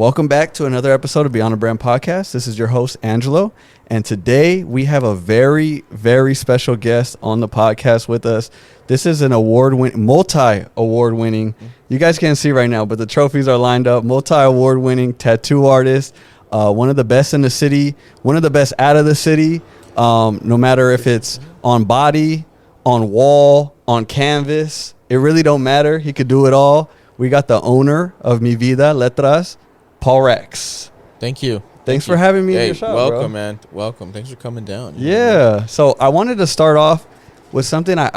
Welcome back to another episode of Beyond the Brand Podcast. This is your host, Angelo. And today we have a very, very special guest on the podcast with us. This is an multi-award winning. You guys can't see right now, but the trophies are lined up. Multi-award winning tattoo artist. One of the best in the city. One of the best out of the city. No matter if it's on body, on wall, on canvas. It really don't matter. He could do it all. We got the owner of Mi Vida Letras, Paul Rex. Thank you. Thanks for having me in your shop, welcome, bro. man. Welcome. Thanks for coming down. Yeah. So I wanted to start off with something I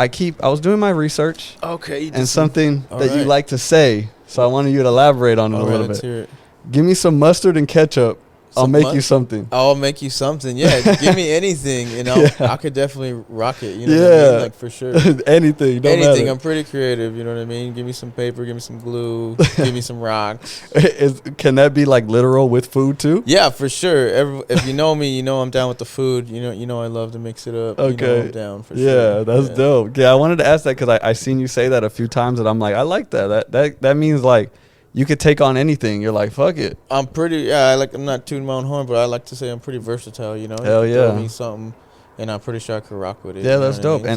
was doing my research. Okay. And something that you right. like to say. So I wanted you to elaborate on it a little Let's bit. hear it. Give me some mustard and ketchup. I'll make you something. I'll make you something. Yeah. Give me anything, and I could definitely rock it. You know what I mean? Like, for sure. Anything. Don't Anything. matter. I'm pretty creative. You know what I mean? Give me some paper. Give me some glue. Give me some rocks. Can that be like literal with food too? Yeah, for sure. If you know me, you know I'm down with the food. You know I love to mix it up. Okay. You know I'm down for sure. Yeah, that's dope. Yeah, I wanted to ask that because I seen you say that a few times, and I'm like, I like that. That means like you could take on anything. You're like, fuck it. I'm not tooting my own horn, but I like to say I'm pretty versatile, you know? Hell You yeah. throw me something, and I'm pretty sure I could rock with it. Yeah, you know that's what I dope. mean?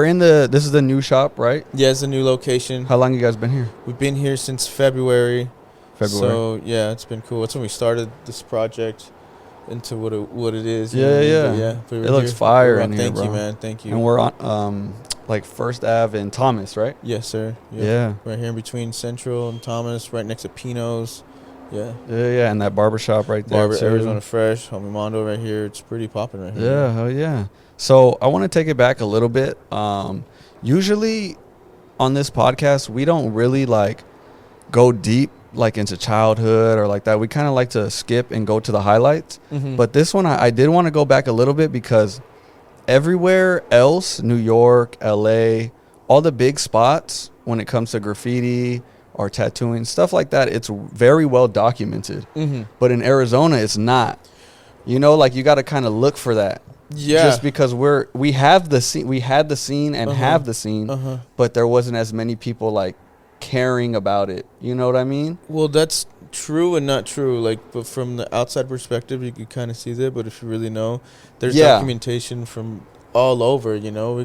And So, this is the new shop, right? yeah, it's a new location. How long you guys been here? We've been here since February. February. So, yeah, it's been cool. That's when we started this project into what it is. you Yeah, know what I mean? yeah. But yeah, It looks fire in here, Thank bro. you, man. Thank you. And we're on like First Ave and Thomas, right? Yes, sir. Yeah. Right here in between Central and Thomas, right next to Pino's. Yeah. Yeah, and that barbershop right there. too. Arizona Fresh, Homie Mondo right here. It's pretty popping right here. Yeah, hell yeah. So I want to take it back a little bit. Usually on this podcast, we don't really like go deep like into childhood or like that. We kind of like to skip and go to the highlights. Mm-hmm. But this one, I did want to go back a little bit because everywhere else, New York, LA, all the big spots when it comes to graffiti or tattooing, stuff like that, it's very well documented. Mm-hmm. But in Arizona, it's not. You know, like you got to kind of look for that. Yeah. Just because we had the scene and have the scene, but there wasn't as many people like caring about it. You know what I mean? Well, that's true and not true. Like, but from the outside perspective, you could kind of see that. But if you really know, there's documentation from all over. You know,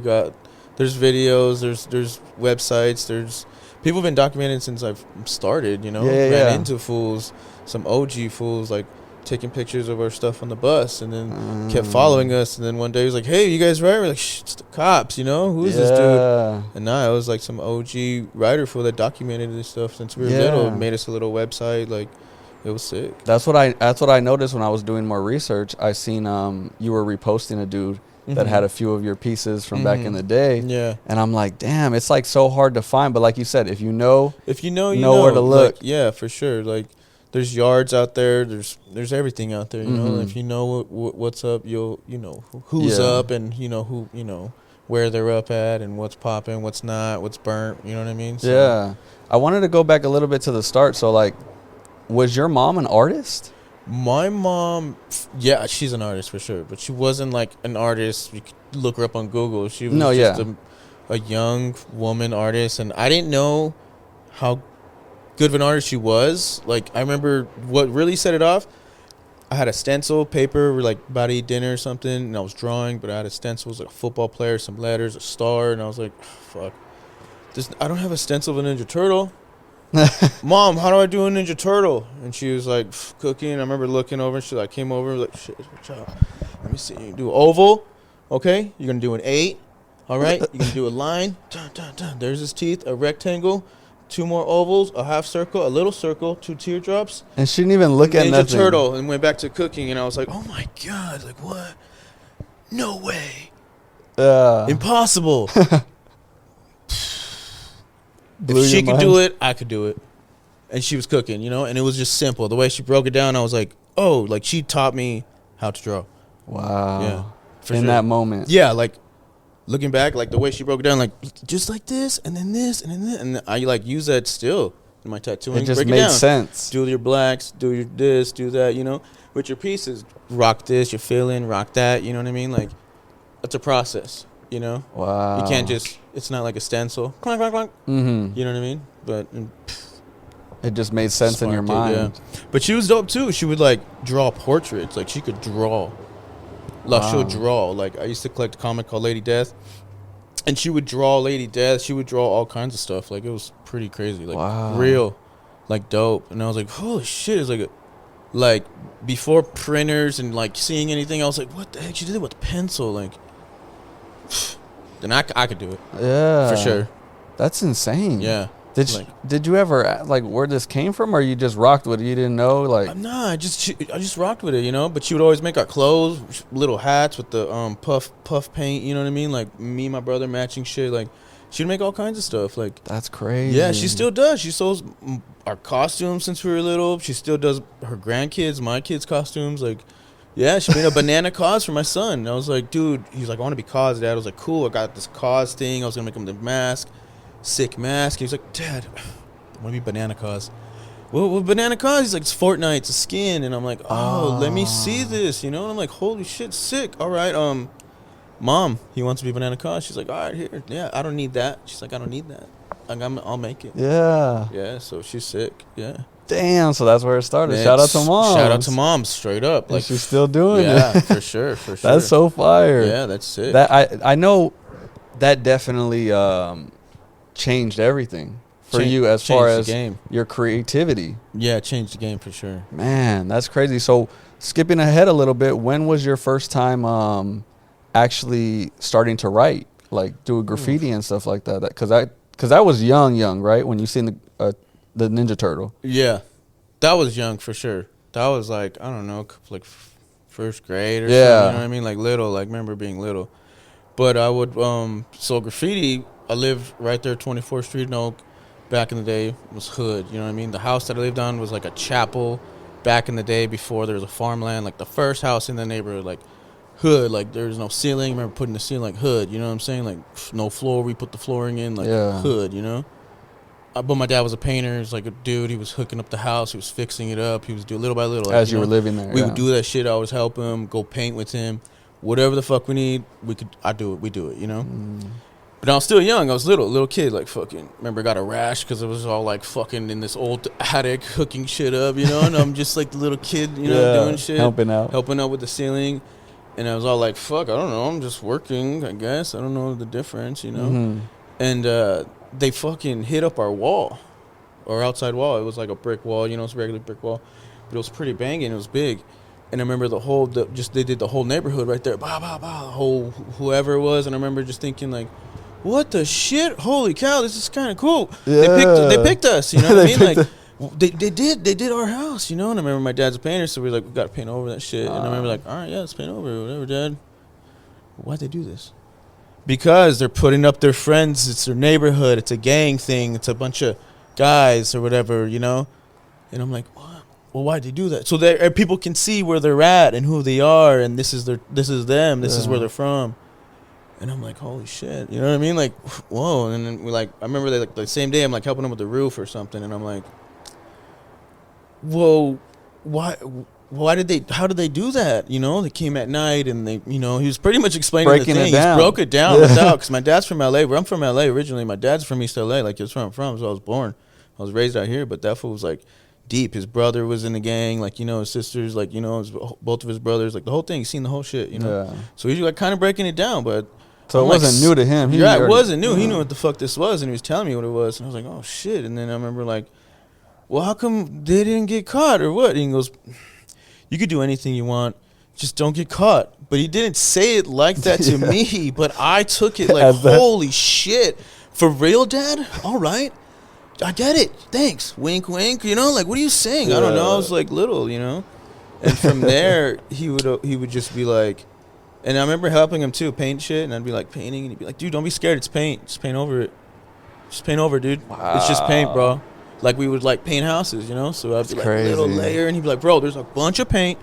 there's videos, there's websites, there's people have been documenting since I've started. You know, ran into fools, some OG fools, like taking pictures of our stuff on the bus, and then kept following us. And then one day he was like, "Hey, you guys right?" We're like, "Shh, it's the cops." You know, who is this dude? And now it was like some OG writer fool that documented this stuff since we were little. Made us a little website. Like, it was sick. That's what I noticed when I was doing more research. I seen you were reposting a dude that had a few of your pieces from back in the day. Yeah. And I'm like, damn, it's like so hard to find. But like you said, if you know you know where to look. Like, yeah, for sure. Like, there's yards out there. There's everything out there. You know, if you know what's up, you know who's up, and you know who where they're up at, and what's popping, what's not, what's burnt. You know what I mean? So, yeah. I wanted to go back a little bit to the start. So like, was your mom an artist? My mom, yeah, she's an artist for sure, but she wasn't like an artist. You could look her up on Google. She was just a young woman artist, and I didn't know how good of an artist she was. Like, I remember what really set it off. I had a stencil paper, we were like about to eat dinner or something, and I was drawing, but I had a stencil. It was like a football player, some letters, a star, and I was like, fuck. I don't have a stencil of a Ninja Turtle. Mom, how do I do a Ninja Turtle? And she was like, cooking. I remember looking over, and she like came over, like, shit, watch out. Let me see. You do oval, okay? You're gonna do an 8, all right? You're gonna do a line. Dun, dun, dun. There's his teeth. A rectangle, 2 more ovals, a half circle, a little circle, 2 teardrops. And she didn't even look at nothing. Ninja Turtle, and went back to cooking, and I was like, oh my god, like what? No way. Impossible. If she could do it, I could do it. And she was cooking, you know, and it was just simple. The way she broke it down, I was like, oh, like she taught me how to draw. Wow. Yeah. In that moment. Yeah, like looking back, like the way she broke it down, like just like this, and then this, and then this. And I like use that still in my tattooing. It just break made it down. sense. Do your blacks, do your this, do that, you know. With your pieces, rock this, your fill-in, rock that, you know what I mean? Like, it's a process, you know. Wow. You can't just, it's not like a stencil. Clunk, clunk, clunk. Mm-hmm. You know what I mean? But It just made sense in your mind. Yeah. But she was dope too. She would like draw portraits. Like she could draw. Like she'll draw. Like I used to collect a comic called Lady Death, and she would draw Lady Death. She would draw all kinds of stuff. Like it was pretty crazy. Like real, like dope. And I was like, holy shit! It's like before printers and like seeing anything, I was like, what the heck? She did it with a pencil. Like, then I could do it. Yeah, for sure. That's insane. Yeah. Did you ever like where this came from, or you just rocked with it? You didn't know, like nah, I just rocked with it, you know. But she would always make our clothes, little hats with the puff paint, you know what I mean? Like me and my brother matching shit. Like she'd make all kinds of stuff. Like that's crazy. Yeah, she still does. She sews our costumes since we were little. She still does her grandkids, my kids' costumes. Like, yeah, she made a banana cause for my son. And I was like, dude, he's like, I want to be cause, Dad. I was like, cool. I got this cause thing. I was gonna make him the mask. Sick mask. He was like, Dad, I want to be banana cause. Well, banana cause? He's like, it's Fortnite, it's a skin. And I'm like, oh, let me see this, you know? And I'm like, holy shit, sick. All right, Mom, he wants to be banana cause. She's like, all right, here. Yeah, I don't need that. She's like, I don't need that. I'll make it. Yeah. Yeah, so she's sick. Yeah. Damn, so that's where it started. Shout out to Moms. Shout out to Moms, straight up. Like, she's still doing it. Yeah, for sure. That's so fire. Yeah, that's sick. That I know that definitely changed everything for you as far as your creativity. Yeah, it changed the game for sure. Man, that's crazy. So skipping ahead a little bit, when was your first time actually starting to write, like do graffiti and stuff like that? Because I was young, right? When you seen the Ninja Turtle. Yeah, that was young for sure. That was like, I don't know, like first grade or something. You know what I mean? Like little, like remember being little. But I would so graffiti. I lived right there, 24th Street in Oak. Back in the day, was hood. You know what I mean? The house that I lived on was like a chapel. Back in the day, before there was a farmland, like the first house in the neighborhood, like hood. Like there was no ceiling. I remember putting the ceiling like hood. You know what I'm saying? Like no floor. We put the flooring in like hood. You know. But my dad was a painter. He was like a dude. He was hooking up the house. He was fixing it up. He was doing little by little. Like, as you were living there, we would do that shit. I always help him. Go paint with him. Whatever the fuck we need, I do it. We do it. You know. But I was still young. I was little kid, like fucking. Remember, I got a rash because it was all like fucking in this old attic, hooking shit up, you know. And I'm just like the little kid, you know, doing shit, helping out with the ceiling. And I was all like, "Fuck, I don't know. I'm just working, I guess. I don't know the difference, you know." And they fucking hit up our wall, our outside wall. It was like a brick wall, you know, it's a regular brick wall, but it was pretty banging. It was big. And I remember they did the whole neighborhood right there, bah, bah, bah, the whole whoever it was. And I remember just thinking like, what the shit? Holy cow, this is kind of cool. Yeah. They picked us, you know what I mean? Like they did our house, you know. And I remember my dad's a painter, so we were like, we got to paint over that shit. And I remember like, all right, yeah, let's paint over it, whatever, Dad. Why'd they do this? Because they're putting up their friends. It's their neighborhood. It's a gang thing. It's a bunch of guys or whatever, you know. And I'm like, what? Well, why'd they do that? So people can see where they're at and who they are, and this is them. This is where they're from. And I'm like, holy shit, you know what I mean? Like, whoa. And then I remember the same day, I'm like helping them with the roof or something, and I'm like, whoa, how did they do that? You know, they came at night and they, you know, he was pretty much explaining breaking the thing. He broke it down without, because my dad's from LA. I'm from LA originally. My dad's from East LA, like it's where I'm from, so I was born. I was raised out here, but that fool was like deep. His brother was in the gang, like, you know, his sisters, like, you know, both of his brothers, like the whole thing. He's seen the whole shit, you know. Yeah. So he's like kind of breaking it down, but so it wasn't new to him. It wasn't new. He knew what the fuck this was, and he was telling me what it was, and I was like, oh shit. And then I remember like, well, how come they didn't get caught or what? And he goes, you could do anything you want, just don't get caught. But he didn't say it like that to me, but I took it like, holy shit, for real, Dad? All right, I get it, thanks, wink wink, you know, like, what are you saying? I don't know, I was like little, you know. And from there he would just be like, and I remember helping him too, paint shit, and I'd be like painting, and he'd be like, dude, don't be scared, it's paint, just paint over it, just paint over, dude. Wow. It's just paint, bro. Like, we would like paint houses, you know. So I'd be like, little layer, and he'd be like, bro, there's a bunch of paint,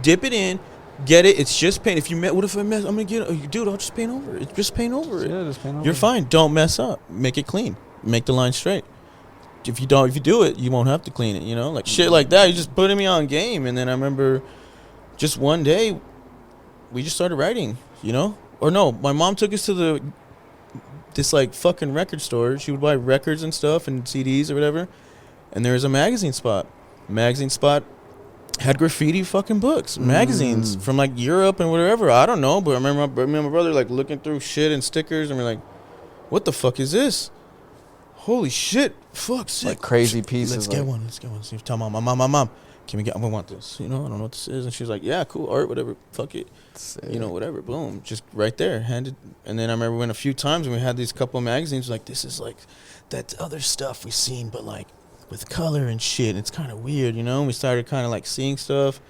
dip it in, get it, it's just paint. If you what if I mess, I'm gonna get it, dude, I'll just paint over it. Just paint over it. Yeah, just paint over. You're fine. Don't mess up. Make it clean. Make the line straight. If you do it, you won't have to clean it, you know, like shit like that. You just putting me on game. And then I remember just one day we just started writing, you know. Or no, my mom took us to this like fucking record store. She would buy records and stuff and CDs or whatever. and there was a magazine spot. Magazine spot had graffiti fucking books, magazines from like Europe and whatever. I don't know, but I remember me and my brother like looking through shit and stickers, and we're like, "What the fuck is this? Holy shit! Fuck, sick. Like crazy pieces. Let's get one. Let's get one. See, tell mom, can we get? I want this. You know, I don't know what this is." And she's like, "Yeah, cool art, whatever. Fuck it, sick. You know, whatever." Boom, just right there, handed. And then I remember when a few times when we had these couple of magazines, like this is like that other stuff we've seen, but like with color and shit. It's kind of weird, you know. And we started kind of like seeing stuff,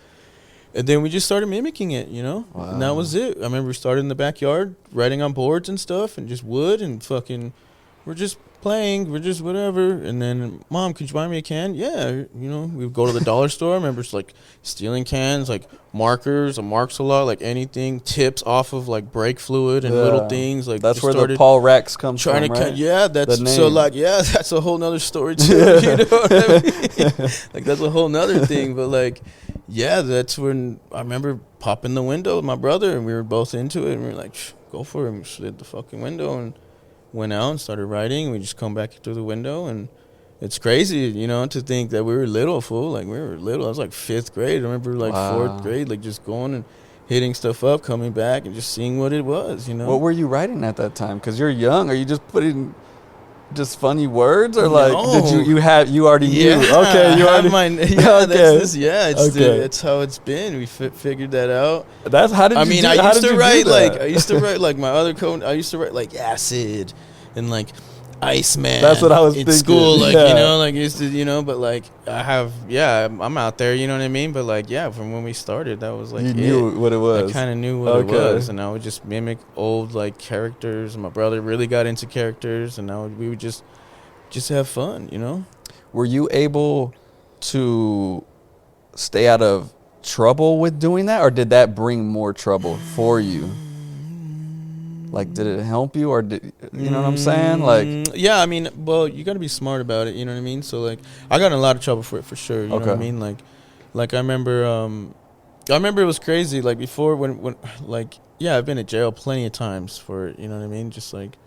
and then we just started mimicking it, you know. Wow. And that was it. I remember we started in the backyard, writing on boards and stuff, and just wood and fucking. We're just playing, we're just whatever. And then, Mom, could you buy me a can? Yeah, you know, we would go to the dollar store. I remember just like stealing cans, like markers, marks a lot, like anything, tips off of like brake fluid and little things. Like that's where the Paul Rex comes from, right? Yeah, that's so like, yeah, that's a whole nother story too. You know what I mean? Like that's a whole nother thing. But like, yeah, that's when I remember popping the window with my brother, and we were both into it, and we were like, go for it. And we slid the fucking window and went out and started writing. We just come back through the window, and it's crazy, you know, to think that we were little, fool. Like, we were little. I was like 5th grade. I remember like 4th grade, like just going and hitting stuff up, coming back and just seeing what it was, you know. What were you writing at that time? Because you're young. Are you just putting just funny words, or like did you already knew? Okay, you already. It's how it's been. We figured that out. That's how did you? I used to write like my other code. I used to write like acid and like Iceman. That's what I was in thinking. School, like you know, like used to, you know, but like I'm out there, you know what I mean. But like from when we started, that was like you knew what it was. I kind of knew what it was, and I would just mimic old like characters. And my brother really got into characters, and we would just have fun, you know. Were you able to stay out of trouble with doing that, or did that bring more trouble for you? Like, did it help you, or did you know what I'm saying? Like, yeah, I mean, well, you got to be smart about it. You know what I mean? So, like, I got in a lot of trouble for it, for sure. You know what I mean? Like I remember it was crazy. Like before, when like, yeah, I've been in jail plenty of times for it. You know what I mean? Just like,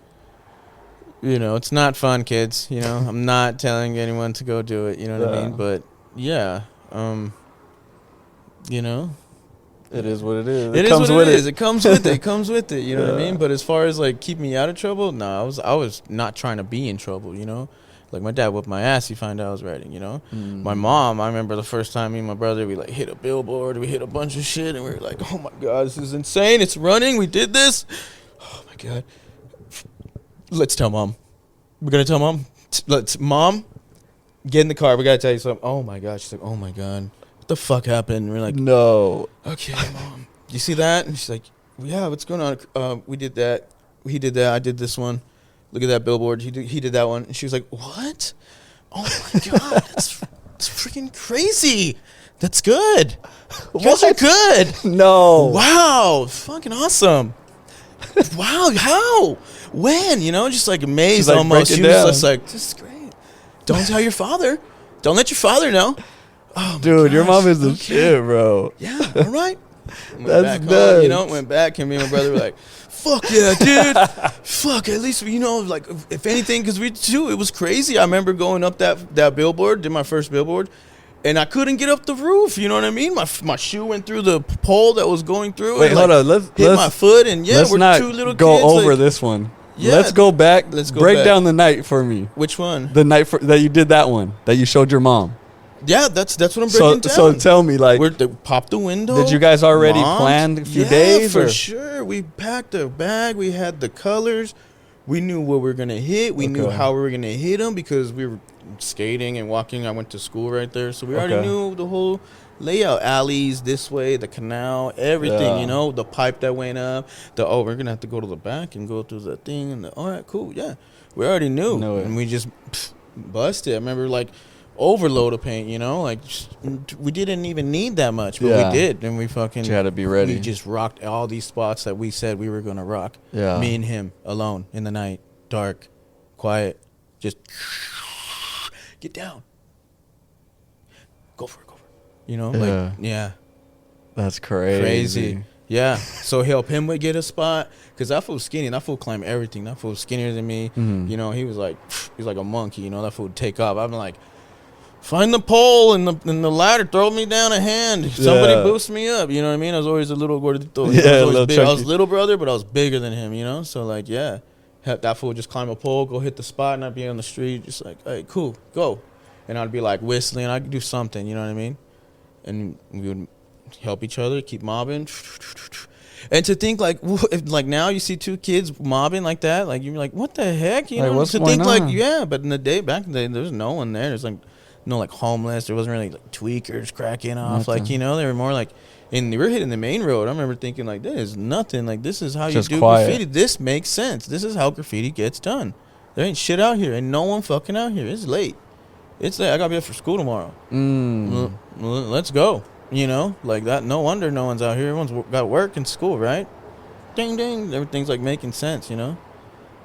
you know, it's not fun, kids. You know, I'm not telling anyone to go do it. You know what I mean? But yeah, you know. It is what it is. It comes with it. It comes with it. It comes with it. You know what I mean? But as far as like keep me out of trouble, no, I was not trying to be in trouble. You know, like my dad whipped my ass. He found out I was writing. You know, my mom. I remember the first time me and my brother we like hit a billboard. We hit a bunch of shit, and we were like, "Oh my god, this is insane! It's running. We did this. Oh my god. Let's tell mom. We're gonna tell mom. Mom, get in the car. We gotta tell you something. Oh my god. She's like, oh my god. The fuck happened? And we're like, no. Okay, Mom, you see that? And she's like, yeah, what's going on? We did that. He did that. I did this one. Look at that billboard. He did that one. And she was like, what? Oh my god, that's freaking crazy. That's good. You guys are good. No. Wow, fucking awesome. Wow, how? When? You know, just like amazed like almost. She was just like, this is great. Don't tell your father. Don't let your father know. Oh, dude, your mom is the shit, bro. Yeah, all right. That's nuts. You know, went back, and me and my brother were like, fuck yeah, dude. Fuck, at least, you know, like, if anything, because it was crazy. I remember going up that billboard, did my first billboard, and I couldn't get up the roof. You know what I mean? My shoe went through the pole that was going through. Wait, hold on. Let's hit my foot, and let's we're not 2 little go kids. Over this one. Yeah, let's go back. Let's go break down the night for me. Which one? The night that you did that one that you showed your mom. Yeah, that's what I'm breaking down. So tell me, like, pop the window. Did you guys already plan a few days? Yeah, for sure. We packed a bag. We had the colors. We knew what we were gonna hit. We knew how we were gonna hit them because we were skating and walking. I went to school right there, so we already knew the whole layout. Alleys this way, the canal, everything. Yeah. You know, the pipe that went up. We're gonna have to go to the back and go through the thing. And all right, cool. Yeah, we already knew, and we just busted. I remember like. Overload of paint, you know, like we didn't even need that much, but we did, and we fucking. You had to be ready. We just rocked all these spots that we said we were gonna rock. Yeah, me and him alone in the night, dark, quiet, just get down, go for it, you know, like That's crazy. Yeah, so help him would get a spot because that fool was skinny. That fool climbed everything. That fool was skinnier than me. You know, he was like a monkey. You know, that fool would take off. I'm like. find the pole and the ladder, throw me down a hand. Somebody boost me up. You know what I mean? I was always a little gordito. I was little brother, but I was bigger than him, you know? So, like, yeah. That fool would just climb a pole, go hit the spot, and I'd be on the street just like, hey, cool, go. And I'd be, like, whistling. I'd do something, you know what I mean? And we would help each other, keep mobbing. And to think, like, if, like, now you see two kids mobbing like that, like, you're like, what the heck? You know? What's to going think, on? like, yeah, but in the day, back in the day, there was no one there. There's, like, no, like, homeless. There wasn't really, like, tweakers cracking off. Nothing. Like, you know, they were more, like, and we were hitting the main road. I remember thinking, like, this is nothing. Like, this is how just you do graffiti. This makes sense. This is how graffiti gets done. There ain't shit out here. Ain't no one fucking out here. It's late. It's late. I got to be up for school tomorrow. Let's go. You know? Like, that. No wonder no one's out here. Everyone's got work and school, right? Ding, ding. Everything's, like, making sense, you know?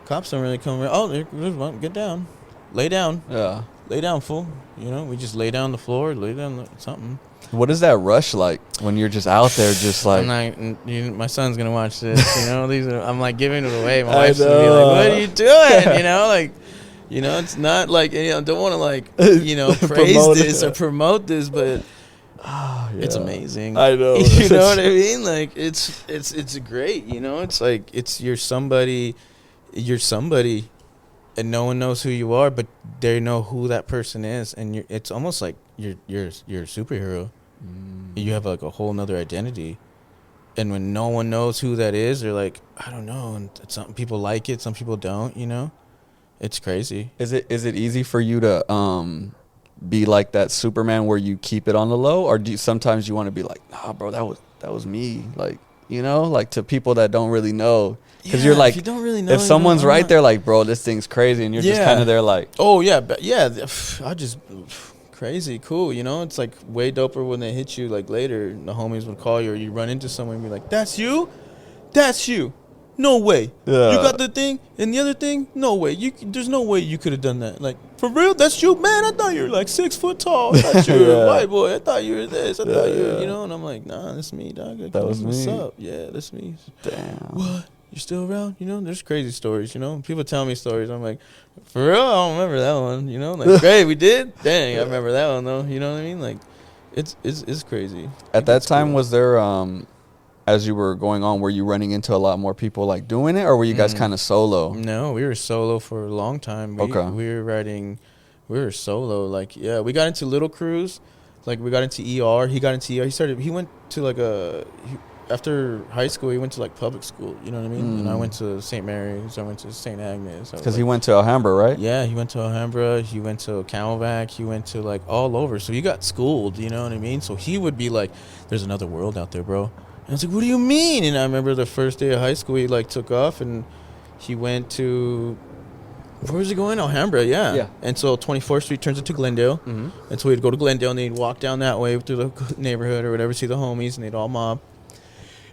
Cops don't really come around. Oh, there's one. Get down. Lay down. Yeah. Lay down, fool. You know? We just lay down the floor. Lay down something. What is that rush like when you're just out there, just like? My son's gonna watch this. You know, I'm like giving it away. My wife's gonna be like, "What are you doing?" You know, like, you know, it's not like, you know, don't want to like, you know, praise this or promote this, but it's amazing. I know. You know what I mean? Like, it's great. You know, it's like you're somebody, and no one knows who you are, but they know who that person is, and it's almost like you're a superhero. You have like a whole nother identity, and when no one knows who that is, they're like, I don't know. And some people like it, some people don't. You know, it's crazy. Is it easy for you to be like that Superman where you keep it on the low, or do you, sometimes you want to be like, nah, bro, that was me, like, you know, like to people that don't really know, because you're like, if you don't really know, if someone's right there, like, bro, this thing's crazy, and you're just kind of there like, oh yeah, but yeah, I just. Crazy cool, you know. It's like way doper when they hit you like later. The homies would call you, or you run into someone and be like, that's you, no way. You got the thing and the other thing, no way. There's no way you could have done that. Like, for real, that's you, man. I thought you were like 6 foot tall. I thought you were a white boy. I thought you were this. I thought you were, you know. And I'm like, nah, that's me, dog. Like, that was me. What's up? Yeah, that's me. Damn. What? You're still around? You know, there's crazy stories, you know. People tell me stories. I'm like, for real? I don't remember that one, you know. Like, great, we did? Dang, I remember that one, though. You know what I mean? Like, it's crazy. At that time, cool. Was there, as you were going on, were you running into a lot more people, like, doing it? Or were you guys kind of solo? No, we were solo for a long time. We were solo. Like, yeah, we got into little crews. Like, we got into ER. He got into ER. He went to, like, after high school, he went to, like, public school, you know what I mean? And I went to St. Mary's, I went to St. Agnes. Because he went to Alhambra, right? Yeah, he went to Alhambra, he went to Camelback, he went to, like, all over. So he got schooled, you know what I mean? So he would be like, there's another world out there, bro. And I was like, what do you mean? And I remember the first day of high school, he, like, took off, and he went to, where was he going? Alhambra, yeah. And so 24th Street turns into Glendale. And so he'd go to Glendale, and then he'd walk down that way through the neighborhood or whatever, see the homies, and they'd all mob.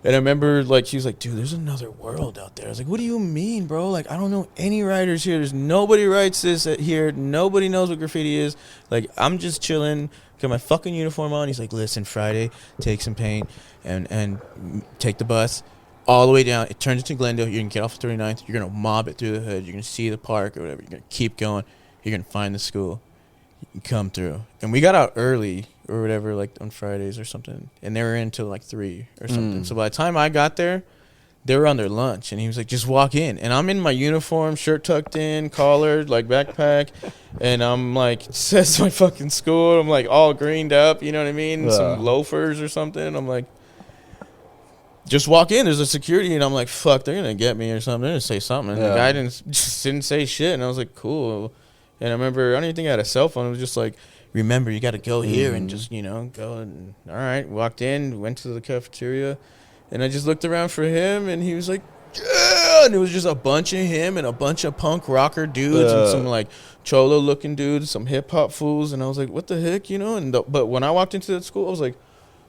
And I remember, like, he was like, dude, there's another world out there. I was like, what do you mean, bro? Like, I don't know any writers here. There's nobody writes this here. Nobody knows what graffiti is. Like, I'm just chilling, got my fucking uniform on. He's like, listen, Friday, take some paint and take the bus all the way down. It turns into Glendale. You're going to get off 39th. You're going to mob it through the hood. You're going to see the park or whatever. You're going to keep going. You're going to find the school. You come through. And we got out early or whatever, like on Fridays or something, and they were in till like 3 or something. So by the time I got there, they were on their lunch, and he was like, just walk in. And I'm in my uniform, shirt tucked in, collared, like backpack, and I'm like, it says my fucking school. I'm like all greened up, you know what I mean? Some loafers or something. I'm like, just walk in. There's a security, and I'm like, fuck, they're gonna get me or something. They're gonna say something. And the guy didn't say shit, and I was like, cool. And I remember, I don't even think I had a cell phone. It was just like, remember, you got to go here and just, you know, go. And all right, walked in, went to the cafeteria, and I just looked around for him, and he was like, yeah, and it was just a bunch of him and a bunch of punk rocker dudes and some like cholo looking dudes, some hip hop fools, and I was like, what the heck, you know? And but when I walked into that school, I was like,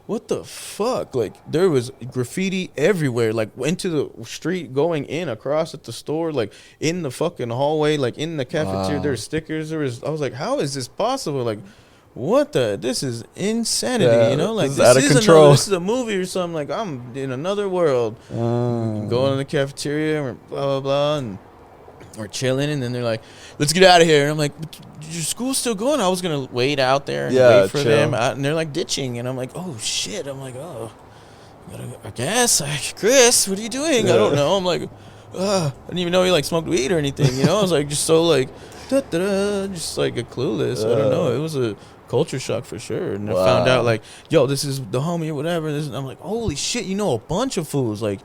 what the fuck? Like, there was graffiti everywhere, like into the street, going in, across at the store, like in the fucking hallway, like in the cafeteria. There were stickers. I was like, how is this possible? Like, what the? This is insanity, you know? Like, this is out of control. This is a movie or something. Like, I'm in another world. Going to the cafeteria and blah, blah, blah. And we're chilling, and then they're like, let's get out of here. And I'm like, your school's still going? I was going to wait out there and wait for them. And they're like ditching. And I'm like, oh, shit. I'm like, oh, I guess. Chris, what are you doing? I don't know. I'm like, I didn't even know he like smoked weed or anything. You know, I was like, just so like, just like a clueless. I don't know. It was a culture shock for sure. And I found out like, yo, this is the homie or whatever. And I'm like, holy shit, you know a bunch of fools. Like,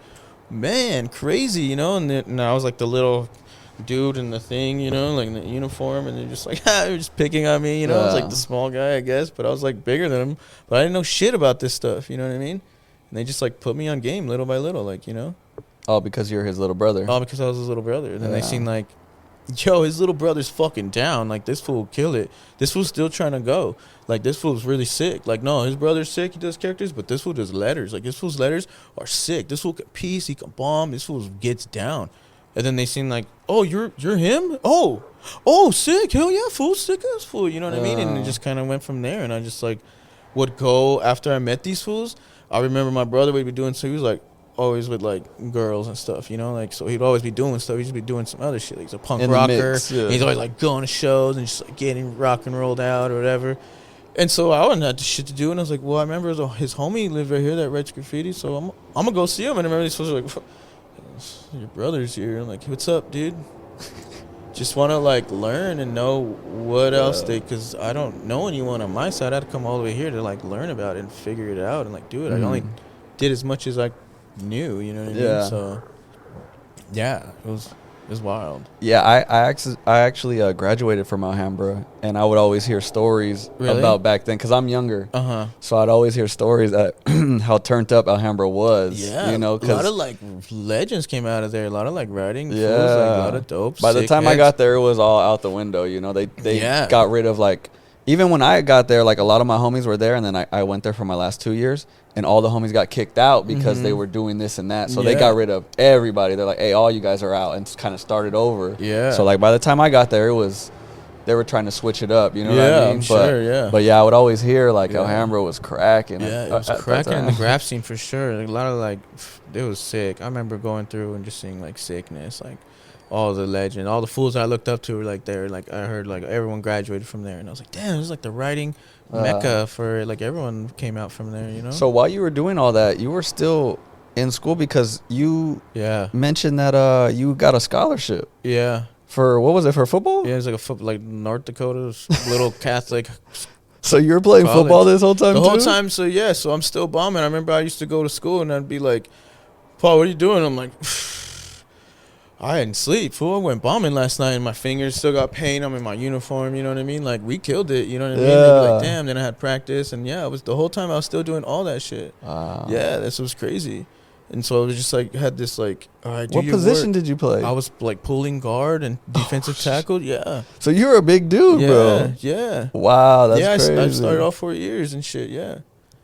man, crazy, you know. And I was like the little dude in the thing, you know, like in the uniform, and they're just like, they're just picking on me, you know. I was like the small guy, I guess, but I was like bigger than him. But I didn't know shit about this stuff, you know what I mean? And they just like put me on game little by little, like, you know. Oh, because you're his little brother. Oh, because I was his little brother. And then they seen like, yo, his little brother's fucking down. Like, this fool will kill it. This fool's still trying to go. Like, this fool's really sick. Like, no, his brother's sick. He does characters, but this fool does letters. Like, this fool's letters are sick. This fool can piece. He can bomb. This fool gets down. And then they seen like, oh, you're him? Oh, sick. Hell yeah, fool. Sick ass fool. You know what I mean? And it just kind of went from there. And I just like would go after I met these fools. I remember my brother would be doing, so he was like, always with like girls and stuff, you know, like, so he'd always be doing stuff. He'd just be doing some other shit. Like, he's a punk rocker. And he's always like going to shows and just like getting rock and rolled out or whatever. And so I wouldn't have shit to do. And I was like, well, I remember his homie lived right here that writes graffiti, so I'm gonna go see him. And I remember these folks were like, your brother's here. I'm like, what's up, dude? Just want to like learn and know what else because I don't know anyone on my side. I had to come all the way here to like learn about it and figure it out and like do it. I only did as much as I knew, you know what I mean? So yeah, it was wild. Yeah, I actually graduated from Alhambra, and I would always hear stories about back then because I'm younger. So I'd always hear stories that how turned up Alhambra was. Yeah, you know, a lot of like legends came out of there. A lot of like writing. Yeah, like, a lot of dope. By the time I got there, it was all out the window. You know, they got rid of like. Even when I got there, like a lot of my homies were there, and then I went there for my last 2 years, and all the homies got kicked out because they were doing this and that. So they got rid of everybody. They're like, hey, all you guys are out, and kind of started over. Yeah. So like by the time I got there, they were trying to switch it up. You know what I mean? But yeah, I would always hear like Alhambra was cracking. Yeah, it was cracking in the graph scene for sure. Like, a lot of like, it was sick. I remember going through and just seeing like sickness, like. All the legend, all the fools I looked up to were like there. Like, I heard like everyone graduated from there, and I was like, damn, it was like the writing mecca for like everyone came out from there, you know. So while you were doing all that, you were still in school because you mentioned that you got a scholarship. Yeah. For what was it, for football? Yeah, it was like a football, like North Dakota's little Catholic. So you were playing football this whole time? The whole time. So yeah, so I'm still bombing. I remember I used to go to school and I'd be like, Paul, what are you doing? I'm like. I didn't sleep, fool. I went bombing last night and my fingers still got pain. I'm in my uniform, you know what I mean? Like, we killed it, you know what I mean? They'd be like, damn, then I had practice. And yeah, it was the whole time I was still doing all that shit. Yeah, this was crazy. And so it was just like, had this like, all right, do what position did you play? I was like pulling guard and defensive tackle, So you were a big dude, bro. Yeah. Wow, that's crazy. I started all 4 years and shit,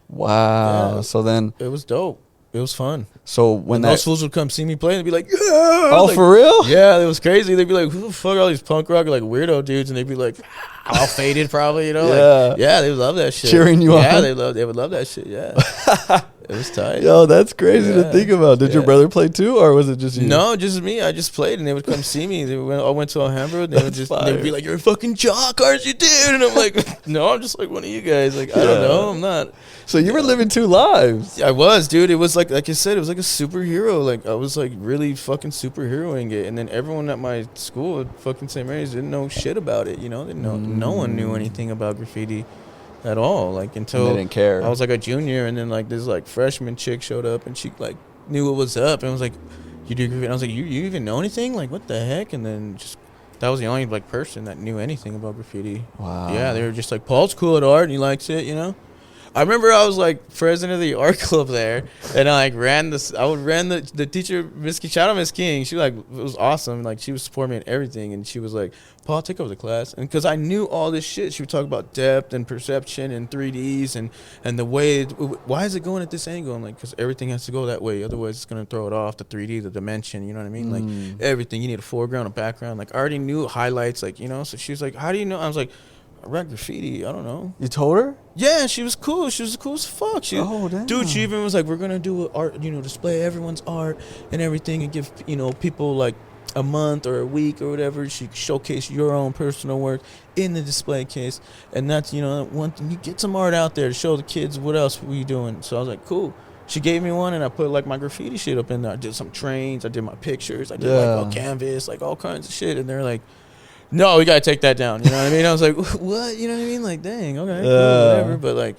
Wow. So then. It was dope. It was fun. So when those fools would come see me play, they'd be like, yeah. Oh, like, for real? Yeah, it was crazy. They'd be like, who the fuck are all these punk rock like weirdo dudes? And they'd be like, all faded probably, you know? Like, they would love that shit. Cheering you on. Yeah, they would love that shit, It was tight. Yo, that's crazy to think about. Did your brother play too, or was it just you? No, just me. I just played, and they would come see me. I went to Alhambra, and they would be like, you're a fucking jock, aren't you, dude? And I'm like, no, I'm just like one of you guys. Like, I don't know. I'm not. So you were living two lives. I was, dude. It was like I said, it was like a superhero. Like, I was like really fucking superheroing it. And then everyone at my school at fucking St. Mary's didn't know shit about it, you know? They didn't know, no one knew anything about graffiti at all. Like, until they didn't care. I was like a junior, and then like this like freshman chick showed up, and she like knew what was up, and was like, you do graffiti? And I was like, you even know anything? Like, what the heck? And then just that was the only like person that knew anything about graffiti. Wow. Yeah, they were just like, Paul's cool at art and he likes it, you know? I remember I was like president of the art club there, and I like ran the teacher, Miss King. Shout out Miss King. She like, it was awesome. Like, she was supporting me in everything, and she was like, Paul, take over the class. And because I knew all this shit, she would talk about depth and perception and 3Ds and the way why is it going at this angle? I'm like, because everything has to go that way, otherwise it's gonna throw it off. The 3D, the dimension, you know what I mean? Like, everything, you need a foreground, a background. Like, I already knew highlights, like, you know. So she was like, how do you know? I was like, I read graffiti. I don't know. You told her? Yeah, she was cool. She was cool as fuck. Dude, she even was like, we're gonna do an art, you know, display everyone's art and everything, and give, you know, people like a month or a week or whatever. She showcase your own personal work in the display case, and that's, you know, one thing, you get some art out there to show the kids what else were you doing. So I was like, cool. She gave me one, and I put like my graffiti shit up in there. I did some trains, I did my pictures, I did like a canvas, like all kinds of shit, and they're like, no, we gotta take that down. You know what I mean? I was like, what? You know what I mean? Like, dang, okay, cool, whatever. But like,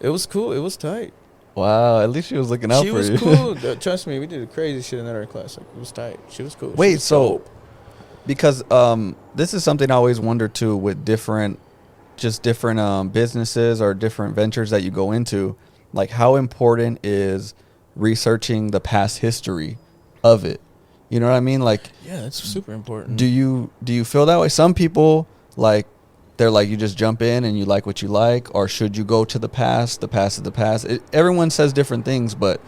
it was cool. It was tight. Wow, at least she was looking out for you. She was cool. Trust me, we did crazy shit in that art class. Like, it was tight. She was cool. Wait, so because this is something I always wonder too with different businesses or different ventures that you go into. Like, how important is researching the past history of it? You know what I mean? Like, yeah, it's super important. Do you feel that way? Some people, like, they're like, you just jump in and you like what you like, or should you go to the past? The past is the past. Everyone says different things, but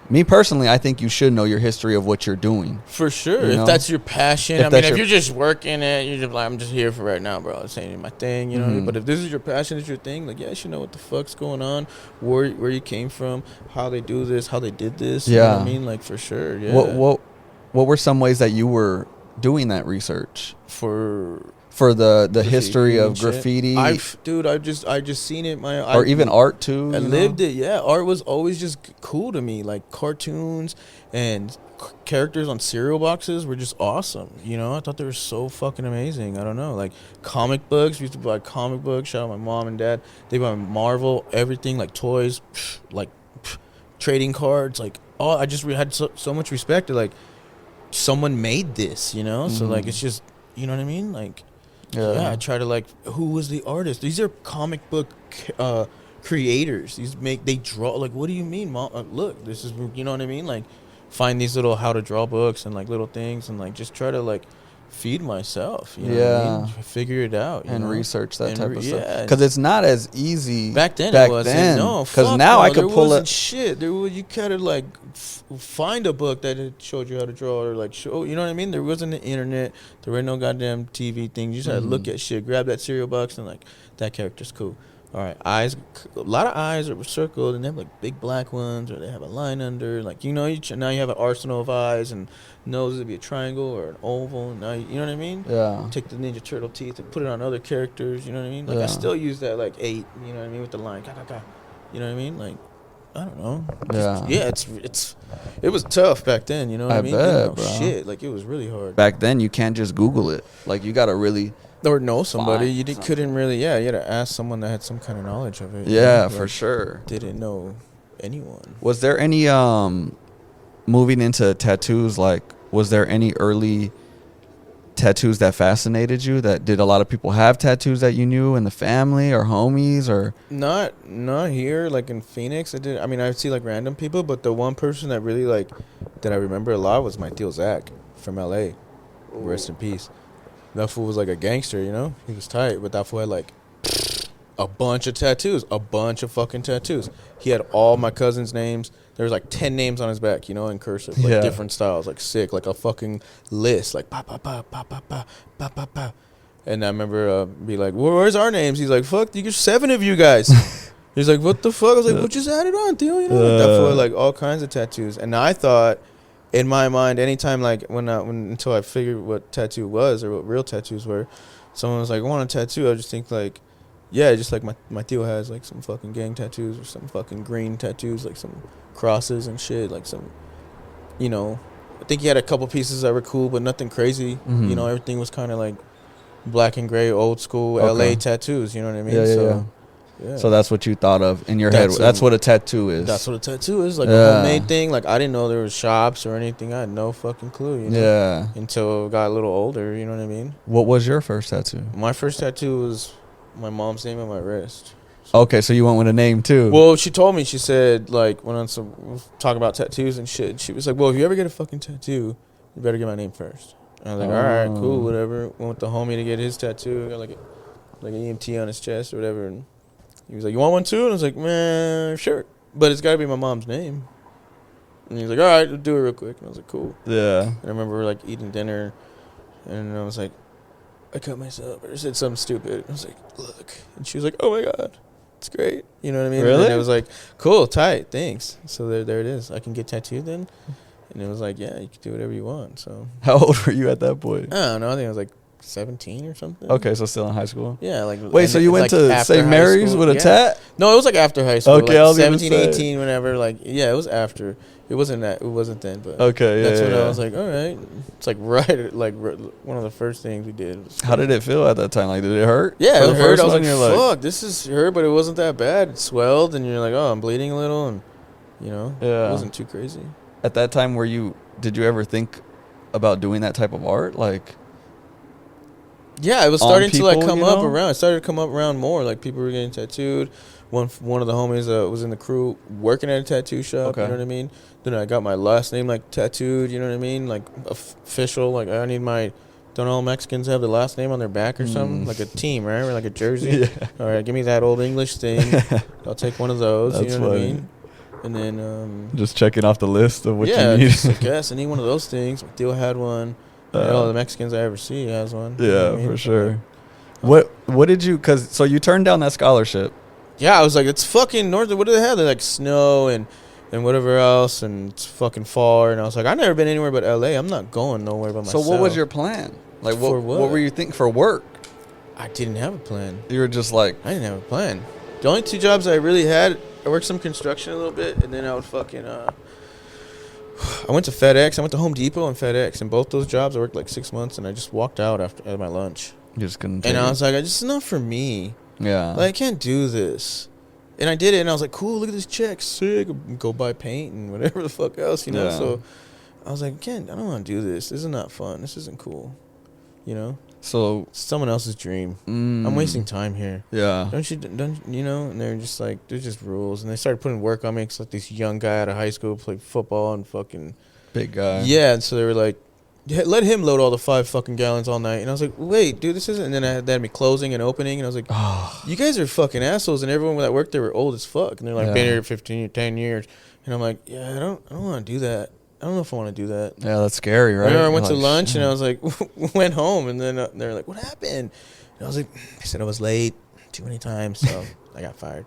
me personally, I think you should know your history of what you're doing. For sure. If that's your passion. If you're just working it, you're just like, I'm just here for right now, bro. This ain't my thing, you know what I mean? But if this is your passion, it's your thing, like, yeah, you should know what the fuck's going on, where you came from, how they do this, how they did this. You know what I mean? Like, for sure, yeah. What were some ways that you were doing that research? For the history of graffiti? I just seen it. Or even art too? I lived it, yeah. Art was always just cool to me. Like, cartoons and characters on cereal boxes were just awesome. You know, I thought they were so fucking amazing. I don't know. Like, comic books. We used to buy comic books. Shout out my mom and dad. They buy Marvel, everything, like toys, like trading cards. Like, I just had so much respect to, like, someone made this, you know? So, like, it's just, you know what I mean? Like, yeah, I try to, like, who was the artist? These are comic book creators. They draw. Like, what do you mean, Mom? Look, this is, you know what I mean? Like, find these little how to draw books and, like, little things, and, like, just try to, like, feed myself. You know what I mean? Figure it out. And research that type of stuff. Because it's not as easy. Back then it wasn't. No, because now I could pull it. Shit. You kind of, like, find a book that it showed you how to draw, or, like, show, you know what I mean? There wasn't the internet. There were no goddamn TV thing. You just had to look at shit, grab that cereal box, and, like, that character's cool. All right, eyes. A lot of eyes are circled, and they have, like, big black ones, or they have a line under. Like, you know, now you have an arsenal of eyes, and noses would be a triangle or an oval. And now you know what I mean? Yeah. Take the Ninja Turtle teeth and put it on other characters. You know what I mean? Like, I still use that, like, 8. You know what I mean, with the line. You know what I mean? Like, I don't know. Yeah, it was tough back then. You know what I mean? Bet, bro. Shit, like, it was really hard. Back then, you can't just Google it. Like, you gotta really. Or know somebody. You couldn't really, you had to ask someone that had some kind of knowledge of it. Yeah, for sure. Didn't know anyone. Was there any, moving into tattoos, like, was there any early tattoos that fascinated you? That did a lot of people have tattoos that you knew in the family or homies or? Not here, like in Phoenix. I'd see like random people, but the one person that really like, that I remember a lot was my tío Zach from LA. Rest in peace. That fool was like a gangster, you know? He was tight, but that fool had like a bunch of tattoos. A bunch of fucking tattoos. He had all my cousins' names. There was like 10 names on his back, you know, in cursive. Like different styles, like sick, like a fucking list. Like, pa, pa, pa, pa, pa, pa, pa, pa, pa. And I remember be like, where's our names? He's like, fuck, there's 7 of you guys. He's like, what the fuck? I was like, well, just add it on, tío. You know, like that fool, like all kinds of tattoos. And I thought, in my mind, anytime, like, until I figured what tattoo was or what real tattoos were, someone was like, I want a tattoo. I just think, like, yeah, just like my tío has, like, some fucking gang tattoos or some fucking green tattoos, like some crosses and shit, like some, you know, I think he had a couple pieces that were cool, but nothing crazy. Mm-hmm. You know, everything was kind of like black and gray, old school LA tattoos, you know what I mean? Yeah. So that's what you thought of in your head. That's what a tattoo is. That's what a tattoo is, like a homemade thing. Like, I didn't know there was shops or anything. I had no fucking clue, you know? Yeah. Until I got a little older, you know what I mean? What was your first tattoo? My first tattoo was my mom's name on my wrist. Okay, so you went with a name too. Well, she told me, she said, like, when talking about tattoos and shit, she was like, well, if you ever get a fucking tattoo, you better get my name first. And I was like, all right, cool, whatever. Went with the homie to get his tattoo. Got like an EMT on his chest or whatever. And he was like, you want one too? And I was like, man, sure. But it's got to be my mom's name. And he was like, all right, we'll do it real quick. And I was like, cool. Yeah. And I remember we were, like, eating dinner. And I was like, I cut myself. Or said something stupid. I was like, look. And she was like, oh, my God. It's great. You know what I mean? Really? And I was like, cool, tight, thanks. So there it is. I can get tattooed then. And it was like, yeah, you can do whatever you want. So How old were you at that point? I don't know. I think I was like 17 or something. Okay, so still in high school. Yeah, like wait, so you went to St. Mary's with a tat? No, it was like after high school. Okay, like I was 17, gonna say. 18, whenever. Like, yeah, it was after. It wasn't that. It wasn't then, but okay, yeah, that's when yeah. I was like, all right. It's like one of the first things we did. How did it feel at that time? Like, did it hurt? Yeah, it hurt. I was like, fuck, fuck, this is hurt, but it wasn't that bad. It swelled, and you're like, oh, I'm bleeding a little, and it wasn't too crazy. At that time, did you ever think about doing that type of art? Like, yeah, it was starting to like come up know? around. It started to come up around more. Like people were getting tattooed. One of the homies was in the crew working at a tattoo shop. Okay. You know what I mean? Then I got my last name like tattooed. You know what I mean? Like official. Like I need my. Don't all Mexicans have the last name on their back or something? Like a team, right? Or like a jersey. Yeah. All right, give me that old English thing. I'll take one of those. That's you know funny. what I mean? And then just checking off the list of what you yeah, need. I guess I need one of those things. Theo had one. All the Mexicans I ever see has one. Yeah, you know what I mean? for sure. What did you? So you turned down that scholarship. Yeah, I was like, it's fucking north. What do they have? They're like snow and whatever else, and it's fucking far. And I was like, I've never been anywhere but L.A. I'm not going nowhere by myself. So what was your plan? Like, what were you thinking for work? I didn't have a plan. You were just like, I didn't have a plan. The only two jobs I really had, I worked some construction a little bit, and then I would fucking I went to FedEx. I went to Home Depot and FedEx, and both those jobs I worked like 6 months, and I just walked out at my lunch. you just couldn't. And I was like, it's not for me. Yeah. Like, I can't do this. And I did it, and I was like, cool, look at this check, sick. Go buy paint and whatever the fuck else, you know? Yeah. So I was like, I don't want to do this. This is not fun. This isn't cool, you know? So It's someone else's dream. I'm wasting time here. Yeah. Don't you know? And they're just like, there's just rules. And they started putting work on me because like this young guy out of high school played football and fucking. Big guy. Yeah, and so they were like, let him load all the 5 fucking gallons all night. And I was like, wait, dude, this isn't. And then they had me closing and opening. And I was like, you guys are fucking assholes. And everyone that worked there were old as fuck. And they're like, been here 15 or 10 years. And I'm like, yeah, I don't want to do that. I don't know if I want to do that. Yeah, that's scary, right? I went to lunch and I was like, went home. And then they were like, what happened? And I was like, they said I was late too many times. So I got fired.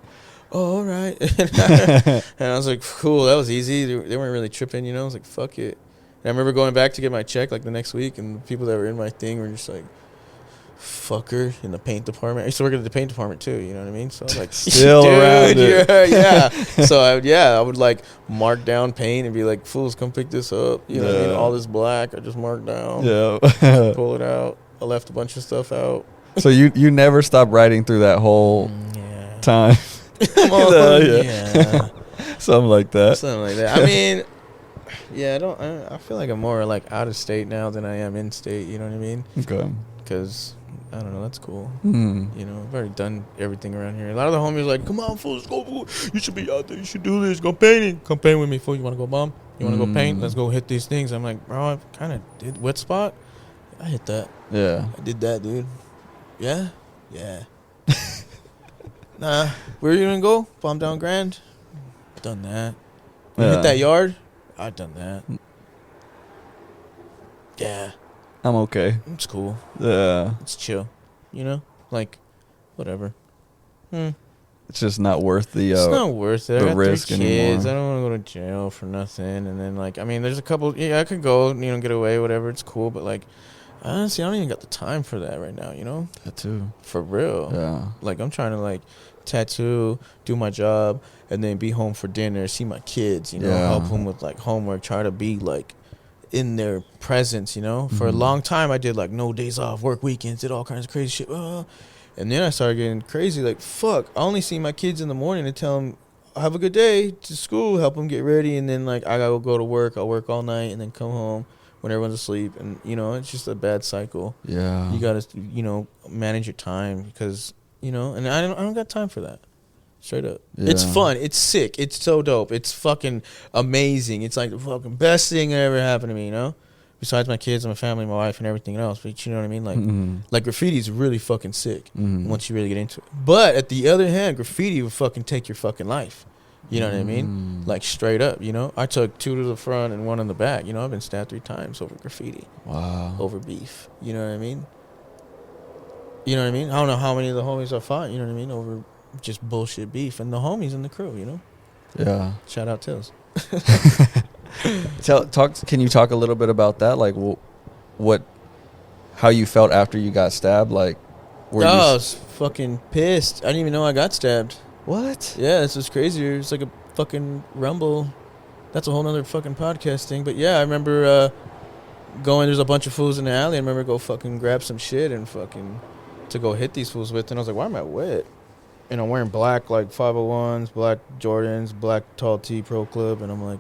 Oh, all right. And I was like, cool, that was easy. They weren't really tripping, you know? I was like, fuck it. And I remember going back to get my check like the next week, and the people that were in my thing were just like, fucker, in the paint department. I used to work at the paint department too, you know what I mean? So I was like, still around it. Yeah. So I would like mark down paint and be like, fools, come pick this up. You know what I mean? All this black, I just marked down. Yeah. Pull it out. I left a bunch of stuff out. So you never stopped writing through that whole time. Yeah. Something like that. Something like that. I mean, yeah, I feel like I'm more like out of state now than I am in state, you know what I mean? Okay. Because, I don't know, that's cool. Hmm. You know, I've already done everything around here. A lot of the homies are like, come on, fool, let's go, fool. You should be out there. You should do this. Go painting. Come paint with me, fool. You want to go bomb? You want to go paint? Let's go hit these things. I'm like, bro, I kind of did wet spot. I hit that. Yeah. I did that, dude. Yeah? Yeah. Nah. Where you going to go? Bomb down Grand? Done that. Hit that yard? I've done that. Yeah. I'm okay. It's cool. Yeah. It's chill. You know? Like, whatever. It's just not worth the it's not worth it. I got risk 3 kids. anymore. I don't want to go to jail for nothing. And then, like, I mean, there's a couple. Yeah, I could go, get away, whatever. It's cool. But, like, honestly, I don't even got the time for that right now, you know? That too. For real. Yeah. Like, I'm trying to, like, tattoo, do my job, and then be home for dinner, see my kids, help them with, like, homework, try to be, like, in their presence, For a long time, I did, like, no days off, work weekends, did all kinds of crazy shit. And then I started getting crazy, like, fuck, I only see my kids in the morning to tell them, have a good day to school, help them get ready, and then, like, I gotta go to work, I'll work all night, and then come home when everyone's asleep, and, it's just a bad cycle. Yeah. You gotta, manage your time, because, and I don't got time for that. Straight up. Yeah. It's fun. It's sick. It's so dope. It's fucking amazing. It's like the fucking best thing that ever happened to me, Besides my kids and my family, my wife, and everything else. But you know what I mean? Like, like graffiti is really fucking sick once you really get into it. But at the other hand, graffiti will fucking take your fucking life. You know what I mean? Like, straight up, I took 2 to the front and 1 in the back. I've been stabbed 3 times over graffiti. Wow. Over beef. You know what I mean? You know what I mean? I don't know how many of the homies I fought, you know what I mean? Over just bullshit beef. And the homies in the crew, Yeah. Shout out Tills. Can you talk a little bit about that? Like, how you felt after you got stabbed? Like, I was fucking pissed. I didn't even know I got stabbed. What? Yeah, this was crazier. It's like a fucking rumble. That's a whole nother fucking podcast thing. But yeah, I remember going. There's a bunch of fools in the alley. I remember go fucking grab some shit and fucking to go hit these fools with. And I was like, why am I wet? And I'm wearing black like 501s, black Jordans, black tall tee Pro Club, and I'm like,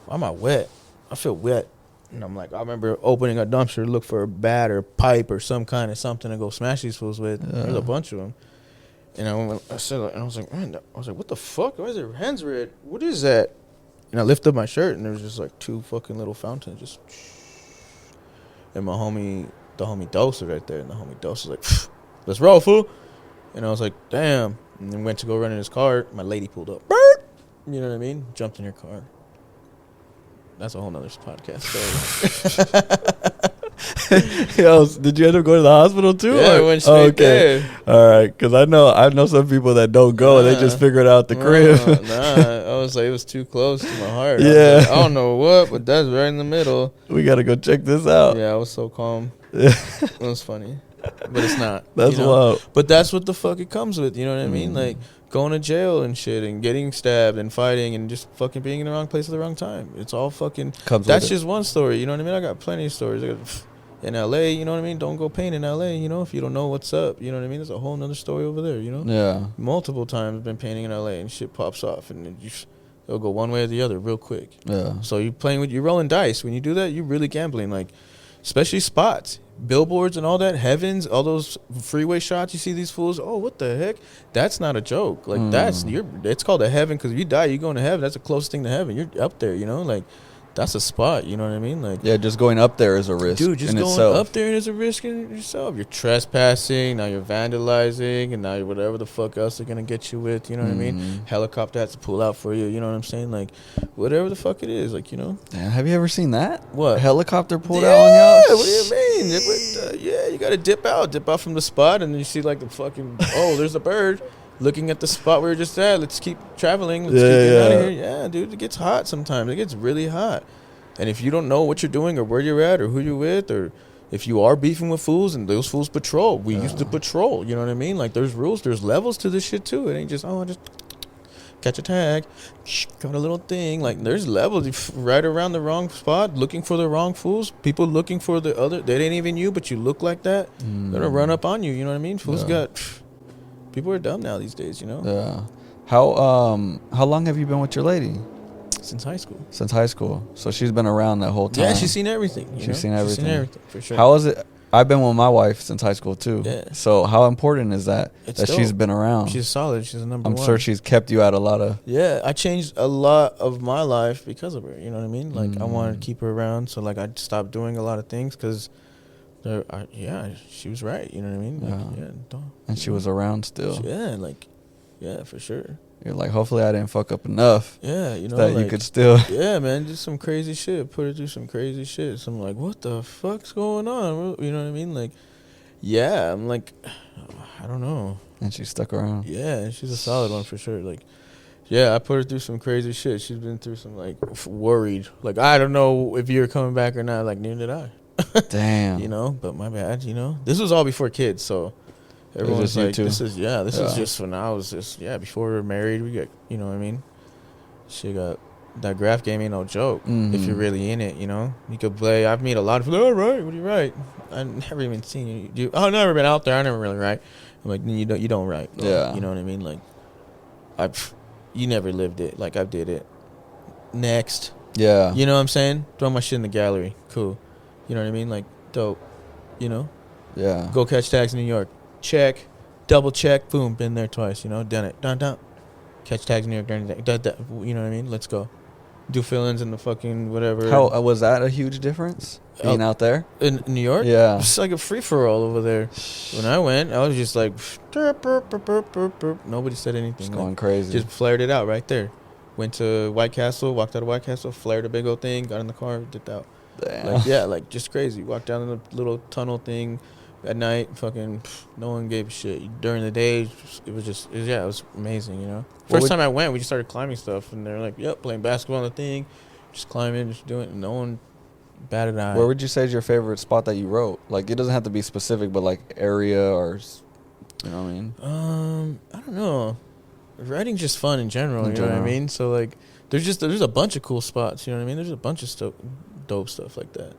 why am I wet? I feel wet. And I'm like, I remember opening a dumpster to look for a bat or pipe or some kind of something to go smash these fools with. There's a bunch of them. And I said, and I was like, man, what the fuck? Why is their hands red? What is that? And I lifted up my shirt, and there was just like two fucking little fountains, just. And the homie Dose was right there, and the homie Dose was like, let's roll, fool. And I was like, damn. And then went to go run in his car. My lady pulled up. Burp! You know what I mean? Jumped in her car. That's a whole nother podcast story. Yo, did you end up going to the hospital too? Yeah, I went straight there. All right, because I know some people that don't go and they just figure it out the crib. I was like, it was too close to my heart. Yeah. I don't know what, but that's right in the middle. We got to go check this out. Yeah, I was so calm. It was funny. But it's not. That's wild. But that's what the fuck it comes with, you know what I mean? Like, going to jail and shit and getting stabbed and fighting and just fucking being in the wrong place at the wrong time. It's all fucking... That's just one story, you know what I mean? I got plenty of stories. In L.A., you know what I mean? Don't go paint in L.A., you know? If you don't know what's up, you know what I mean? There's a whole nother story over there, you know? Yeah. Multiple times I've been painting in L.A. and shit pops off and it'll go one way or the other real quick. Yeah. So you're rolling dice. When you do that, you're really gambling. Like, especially spots. Billboards and all that, heavens, all those freeway shots you see these fools. Oh, what the heck? That's not a joke. Like it's called a heaven because if you die, you're going to heaven. That's the closest thing to heaven. You're up there, you know. Like that's a spot. You know what I mean? Like just going up there is a risk. Dude, just in going itself. up there is a risk in yourself. You're trespassing. Now you're vandalizing, and now you're whatever the fuck else they're gonna get you with. You know what I mean? Helicopter has to pull out for you. You know what I'm saying? Like whatever the fuck it is. Like you know. Damn, have you ever seen that? What? A helicopter pulled out on y'all? What do you mean? You gotta dip out from the spot, and then you see like the fucking there's a bird. Looking at the spot we were just at, let's keep traveling. Let's keep getting out of here. Yeah, dude, it gets hot sometimes. It gets really hot. And if you don't know what you're doing or where you're at or who you're with or if you are beefing with fools and those fools patrol, we used to patrol. You know what I mean? Like there's rules, there's levels to this shit too. It ain't just, just catch a tag, got a little thing. Like there's levels right around the wrong spot, looking for the wrong fools. People looking for the other, they ain't even you, but you look like that. They're gonna run up on you. You know what I mean? Fools people are dumb now these days, you know? Yeah. How long have you been with your lady? Since high school. Since high school. So she's been around that whole time. Yeah, she's seen everything. She's seen everything, for sure. How is it? I've been with my wife since high school too. Yeah. So how important is that It's that dope. She's been around? She's solid. She's a number I'm one. sure she's kept you out a lot of... Yeah, I changed a lot of my life because of her. You know what I mean? Like, I wanted to keep her around. So, like, I stopped doing a lot of things because, she was right. You know what I mean? Like, and she was around still. Yeah, for sure. You're like, hopefully I didn't fuck up enough. Yeah, you know, that you could still... Yeah, man, just some crazy shit. Put her through some crazy shit. So I'm like, what the fuck's going on? You know what I mean? Like, yeah, I'm like, I don't know. And she stuck around. Yeah, she's a solid one for sure. Like, yeah, I put her through some crazy shit. She's been through some, like, worried. Like, I don't know if you're coming back or not. Like, neither did I. Damn. You know, but my bad, you know. This was all before kids, so... Everyone's like, this is just when I was just, before we were married, we got, you know what I mean? She got, that graph game ain't no joke. If you're really in it, you know? You could play, I've met a lot of people, what do you write? I've never even seen you. I've never been out there, I never really write. I'm like, you don't write. Bro. Yeah. You know what I mean? Like, you never lived it. Like, I did it. Next. Yeah. You know what I'm saying? Throw my shit in the gallery. Cool. You know what I mean? Like, dope. You know? Yeah. Go catch tags in New York. Check, double check, boom, been there twice, you know, done it, done. Catch tags in New York during the day, you know what I mean? Let's go. Do fill-ins in the fucking whatever. How was that a huge difference being out there in New York? Yeah, it's like a free for all over there. When I went, I was just like, nobody said anything. Just going crazy. Just flared it out right there. Went to White Castle, walked out of White Castle, flared a big old thing, got in the car, dipped out. Damn. Like just crazy. Walked down in the little tunnel thing. At night, fucking, no one gave a shit. During the day, it was amazing, you know. First time I went, we just started climbing stuff, and they're like, yep, playing basketball on the thing, just climbing, just doing it. No one batted an eye. Where would you say is your favorite spot that you wrote? Like, it doesn't have to be specific, but like area or, you know what I mean? I don't know. Writing's just fun in general. You know what I mean? So like, there's a bunch of cool spots. You know what I mean? There's a bunch of dope stuff like that.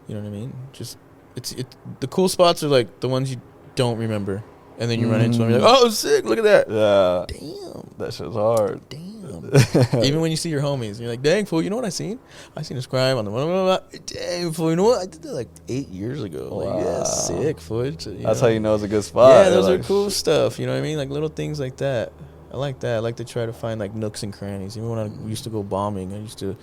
You know what I mean? Just the cool spots are like the ones you don't remember, and then you run into them. You're like, oh, sick! Look at that. Yeah. Damn. That shit's hard. Damn. Even when you see your homies, you're like, dang, fool, you know what I seen? I seen a scribe on the blah, blah, blah. Dang, fool, you know what? I did that like 8 years ago. Wow. Like, yeah, sick, fool. That's how you know it's a good spot. Yeah, those are cool stuff. You know what I mean? Like little things like that. I like that. I like to try to find like nooks and crannies. Even when I used to go bombing, I used to,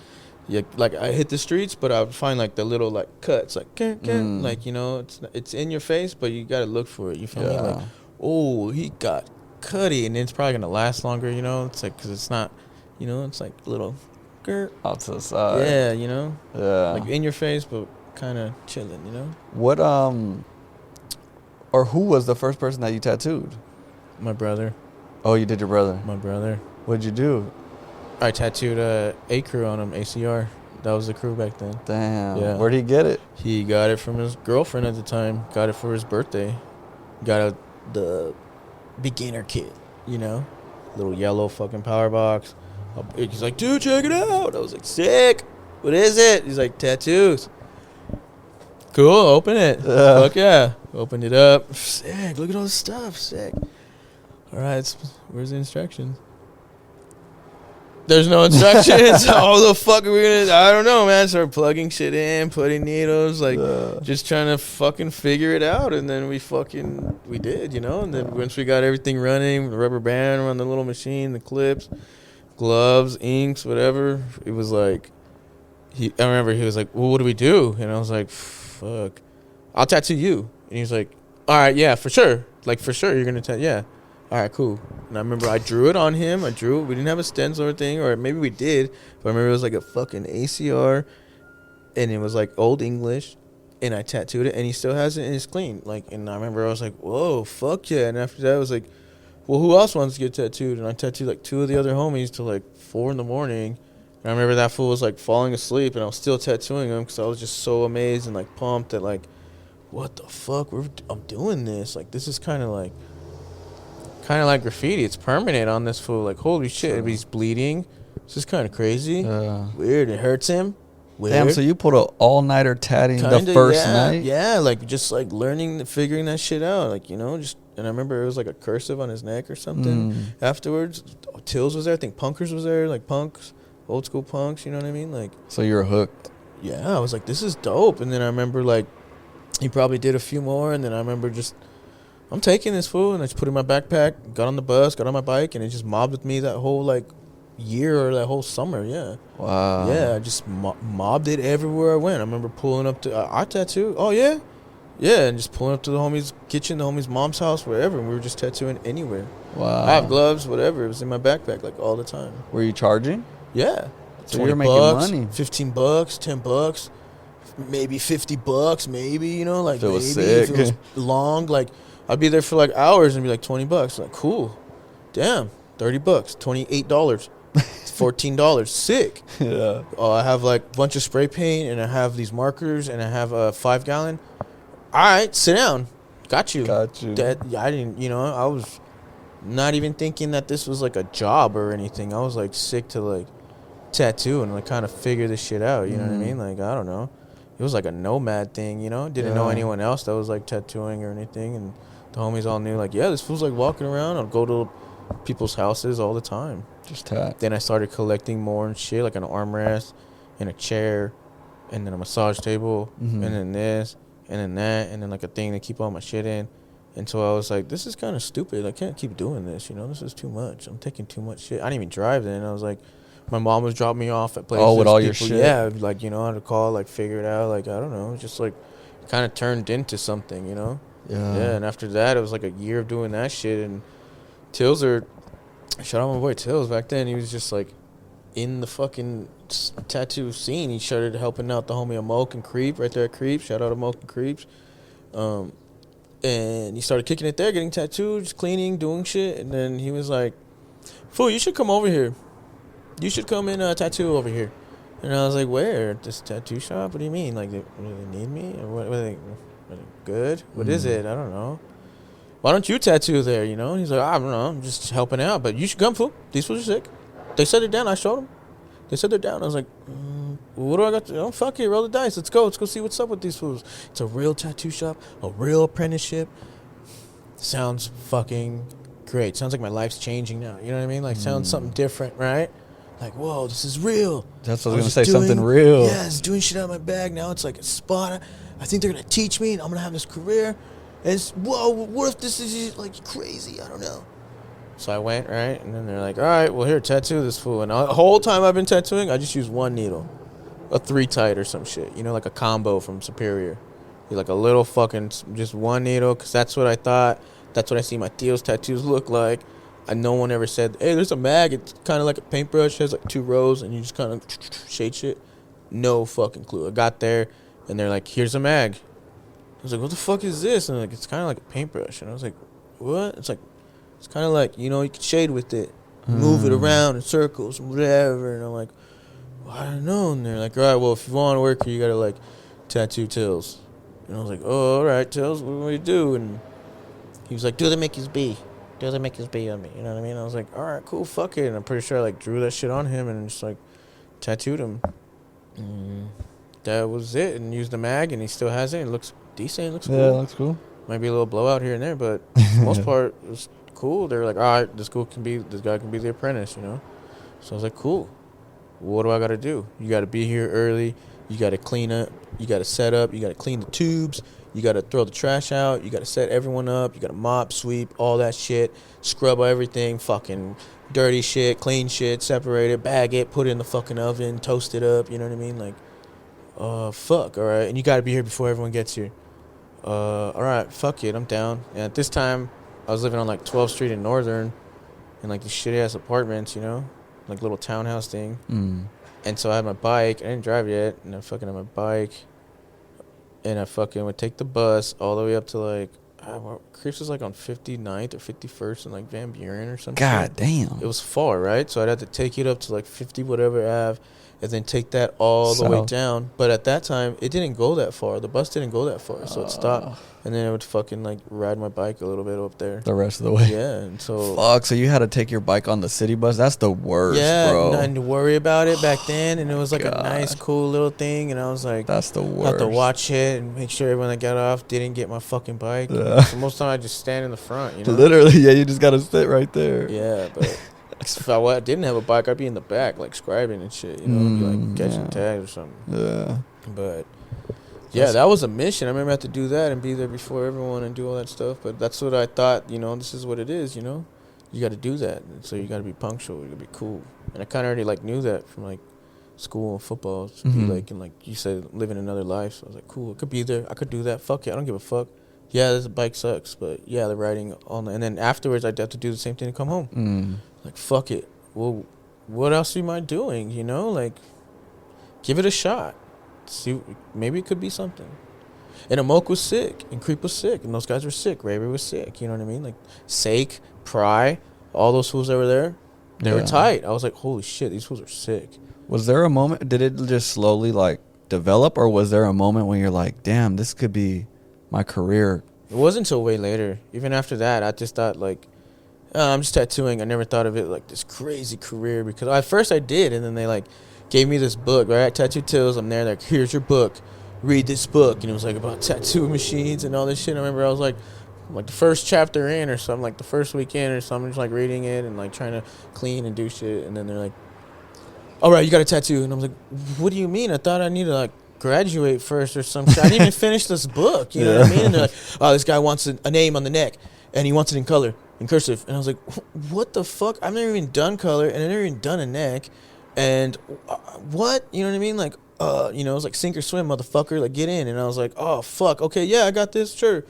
like I hit the streets, but I would find like the little like cuts, like, like, you know, it's in your face, but you got to look for it. You feel me? Like, oh, he got cutty, and it's probably gonna last longer. You know, it's like because it's not, you know, it's like little, out to the side. Yeah, you know. Yeah. Like in your face, but kind of chilling. You know. What or who was the first person that you tattooed? My brother. Oh, you did your brother. My brother. What'd you do? I tattooed A crew on him, ACR. That was the crew back then. Damn. Yeah. Where'd he get it? He got it from his girlfriend at the time. Got it for his birthday. Got the beginner kit, you know? Little yellow fucking power box. He's like, dude, check it out. I was like, sick. What is it? He's like, tattoos. Cool, open it. Fuck yeah. Opened it up. Sick. Look at all this stuff. Sick. All right, where's the instructions? There's no instructions. How the fuck are we gonna? I don't know, man. Start plugging shit in, putting needles, like just trying to fucking figure it out. And then we did, you know. And then once we got everything running, the rubber band on the little machine, the clips, gloves, inks, whatever. It was like, I remember he was like, well, what do we do? And I was like, fuck, I'll tattoo you. And he was like, all right, yeah, for sure. Like, for sure, you're going to tattoo, yeah. All right, cool. And I remember I drew it on him. We didn't have a stencil or thing, or maybe we did. But I remember it was like a fucking ACR, and it was like Old English. And I tattooed it, and he still has it, and it's clean. Like, and I remember I was like, whoa, fuck yeah. And after that, I was like, well, who else wants to get tattooed? And I tattooed like 2 of the other homies till like 4 a.m. And I remember that fool was like falling asleep, and I was still tattooing him because I was just so amazed and like pumped that like, what the fuck? I'm doing this. Like, this is kind of like graffiti. It's permanent on this fool. Like, holy shit, sure. He's bleeding. This is kind of crazy. Weird. It hurts him. Weird. Damn, so you put an all-nighter tatting the first night? Yeah, like just like figuring that shit out. Like, you know, just, and I remember it was like a cursive on his neck or something. Afterwards, Tills was there. I think Punkers was there, like punks, old school punks, you know what I mean? Like, so you were hooked. Yeah, I was like, this is dope. And then I remember like he probably did a few more, and then I remember just, I'm taking this fool, and I just put it in my backpack, got on the bus, got on my bike, and it just mobbed with me that whole like year or that whole summer. Yeah. Wow. Yeah, I just mobbed it everywhere I went. I remember pulling up to our tattoo. Oh yeah, yeah, and just pulling up to the homie's kitchen, the homie's mom's house, wherever, and we were just tattooing anywhere. Wow. I have gloves, whatever. It was in my backpack like all the time. Were you charging? Yeah. So you're making money. $15, $10, maybe $50, maybe, you know, like if it was maybe sick. if it was long, like I'd be there for like hours and be like $20. Like, cool. Damn, $30, $28. $14, sick. Yeah. I have like a bunch of spray paint, and I have these markers, and I have a 5-gallon. All right, sit down. Got you. That I didn't, you know, I was not even thinking that this was like a job or anything. I was like sick to like tattoo and like kind of figure this shit out. You know what I mean? Like, I don't know. It was like a nomad thing, you know. Didn't know anyone else that was like tattooing or anything, and the homies all knew like, yeah, this fool's like walking around. I'll go to people's houses all the time. Just tat. Then I started collecting more and shit, like an armrest and a chair and then a massage table and then this and then that and then like a thing to keep all my shit in. And so I was like, this is kind of stupid. I can't keep doing this, you know. This is too much. I'm taking too much shit. I didn't even drive then. I was like, my mom was dropping me off at places. Oh, with all your shit? Yeah, like, you know, how to call, like, figure it out. Like, I don't know. Just, like, kind of turned into something, you know? Yeah. Yeah, and after that, it was, like, a year of doing that shit. And shout out my boy Tills back then. He was just, like, in the fucking tattoo scene. He started helping out the homie Amoke and Creep right there at Creep. Shout out Amoke and Creeps. And he started kicking it there, getting tattooed, just cleaning, doing shit. And then he was like, fool, you should come over here. You should come and tattoo over here. And I was like, where? This tattoo shop? What do you mean? Like, do they need me? Or what are they good? What is it? I don't know. Why don't you tattoo there, you know? And he's like, I don't know. I'm just helping out. But you should come, fool. These fools are sick. They said they're down. I showed them. They said they're down. I was like, what do I got to do? Oh, fuck it. Roll the dice. Let's go. Let's go see what's up with these fools. It's a real tattoo shop. A real apprenticeship. Sounds fucking great. Sounds like my life's changing now. You know what I mean? Like, sounds something different, right? Like, whoa, this is real. That's what I was going to say, something real. Yeah, it's doing shit out of my bag. Now it's like a spot. I think they're going to teach me, and I'm going to have this career. And it's, whoa, what if this is, like, crazy? I don't know. So I went, right? And then they're like, all right, well, here, tattoo this fool. And the whole time I've been tattooing, I just use one needle. A 3-tight or some shit. You know, like a combo from Superior. Like a little fucking, just one needle, because that's what I thought. That's what I see my Theo's tattoos look like. And no one ever said, hey, there's a mag. It's kind of like a paintbrush. It has like 2 rows, and you just kind of shade shit. No fucking clue. I got there, and they're like, here's a mag. I was like, what the fuck is this? And they're like, it's kind of like a paintbrush. And I was like, what? It's kind of like, you know, you can shade with it. Move it around in circles and whatever. And I'm like, well, I don't know. And they're like, all right, well, if you want to work here, you got to, like, tattoo Tills. And I was like, oh, all right, Tills, what do we do? And he was like, do the Mickey's B. Do the Mickey's B on me. You know what I mean? I was like, all right, cool, fuck it. And I'm pretty sure I, like, drew that shit on him and just, like, tattooed him. That was it. And used the mag, and he still has it. It looks decent. It looks cool. Yeah, it looks cool. Might be a little blowout here and there, but for the most part, it was cool. They were like, all right, this guy can be the apprentice, you know? So I was like, cool. What do I got to do? You got to be here early. You got to clean up. You got to set up. You got to clean the tubes. You got to throw the trash out. You got to set everyone up. You got to mop, sweep, all that shit. Scrub everything. Fucking dirty shit, clean shit, separate it, bag it, put it in the fucking oven, toast it up. You know what I mean? Like, fuck, all right? And you got to be here before everyone gets here. All right, fuck it, I'm down. And at this time, I was living on, like, 12th Street in Northern in, like, these shitty-ass apartments, you know? Like, little townhouse thing. And so I had my bike. I didn't drive yet. And I fucking had my bike. And I fucking would take the bus all the way up to, like, Creeps was, like, on 59th or 51st in, like, Van Buren or something. God damn. It was far, right? So I'd have to take it up to, like, 50 whatever Ave. And then take that all the way down. But at that time, it didn't go that far. The bus didn't go that far. So it stopped. And then I would fucking, like, ride my bike a little bit up there. The rest of the way? Yeah. And so... Fuck, so you had to take your bike on the city bus? That's the worst, bro. Yeah, and to worry about it back then. And it was, like, a nice, cool little thing. And I was like... That's the worst. I had to watch it and make sure everyone that got off didn't get my fucking bike. Yeah. So most of the time, I just stand in the front, you know? Literally, yeah. You just got to sit right there. Yeah, but... If I didn't have a bike, I'd be in the back, like, scribing and shit, you know, like catching tags or something. Yeah. But, yeah, that was a mission. I remember I had to do that and be there before everyone and do all that stuff. But that's what I thought, you know, this is what it is, you know. You got to do that. And so you got to be punctual. You got to be cool. And I kind of already, like, knew that from, like, school and football. To be, like, and, like you said, living another life. So I was like, cool, I could be there. I could do that. Fuck it. I don't give a fuck. Yeah, this bike sucks. But, yeah, the riding all night. And then afterwards, I'd have to do the same thing to come home. Like, fuck it. Well, what else am I doing, you know? Like, give it a shot. See, maybe it could be something. And Amok was sick, and Creep was sick, and those guys were sick. Ray was sick, you know what I mean? Like, Sake, Pry, all those fools that were there, they were tight. I was like, holy shit, these fools are sick. Was there a moment, did it just slowly, like, develop, or was there a moment when you're like, damn, this could be my career? It wasn't until way later. Even after that, I just thought, like, I'm just tattooing. I never thought of it like this crazy career because at first I did, and then they like gave me this book, right? Tattoo Tills. I'm there, like, here's your book. Read this book. And it was like about tattoo machines and all this shit. I remember I was like the first chapter in or something, like the first weekend or something, just like reading it and like trying to clean and do shit. And then they're like, all right, you got a tattoo. And I was like, what do you mean? I thought I needed to like graduate first or some shit. I didn't even finish this book. You know what I mean? And they're like, oh, this guy wants a name on the neck and he wants it in color. In cursive. And I was like, what the fuck? I've never even done color, and I've never even done a neck. And what? You know what I mean? Like, you know, it was like sink or swim, motherfucker. Like, get in. And I was like, oh, fuck. Okay, yeah, I got this. Sure.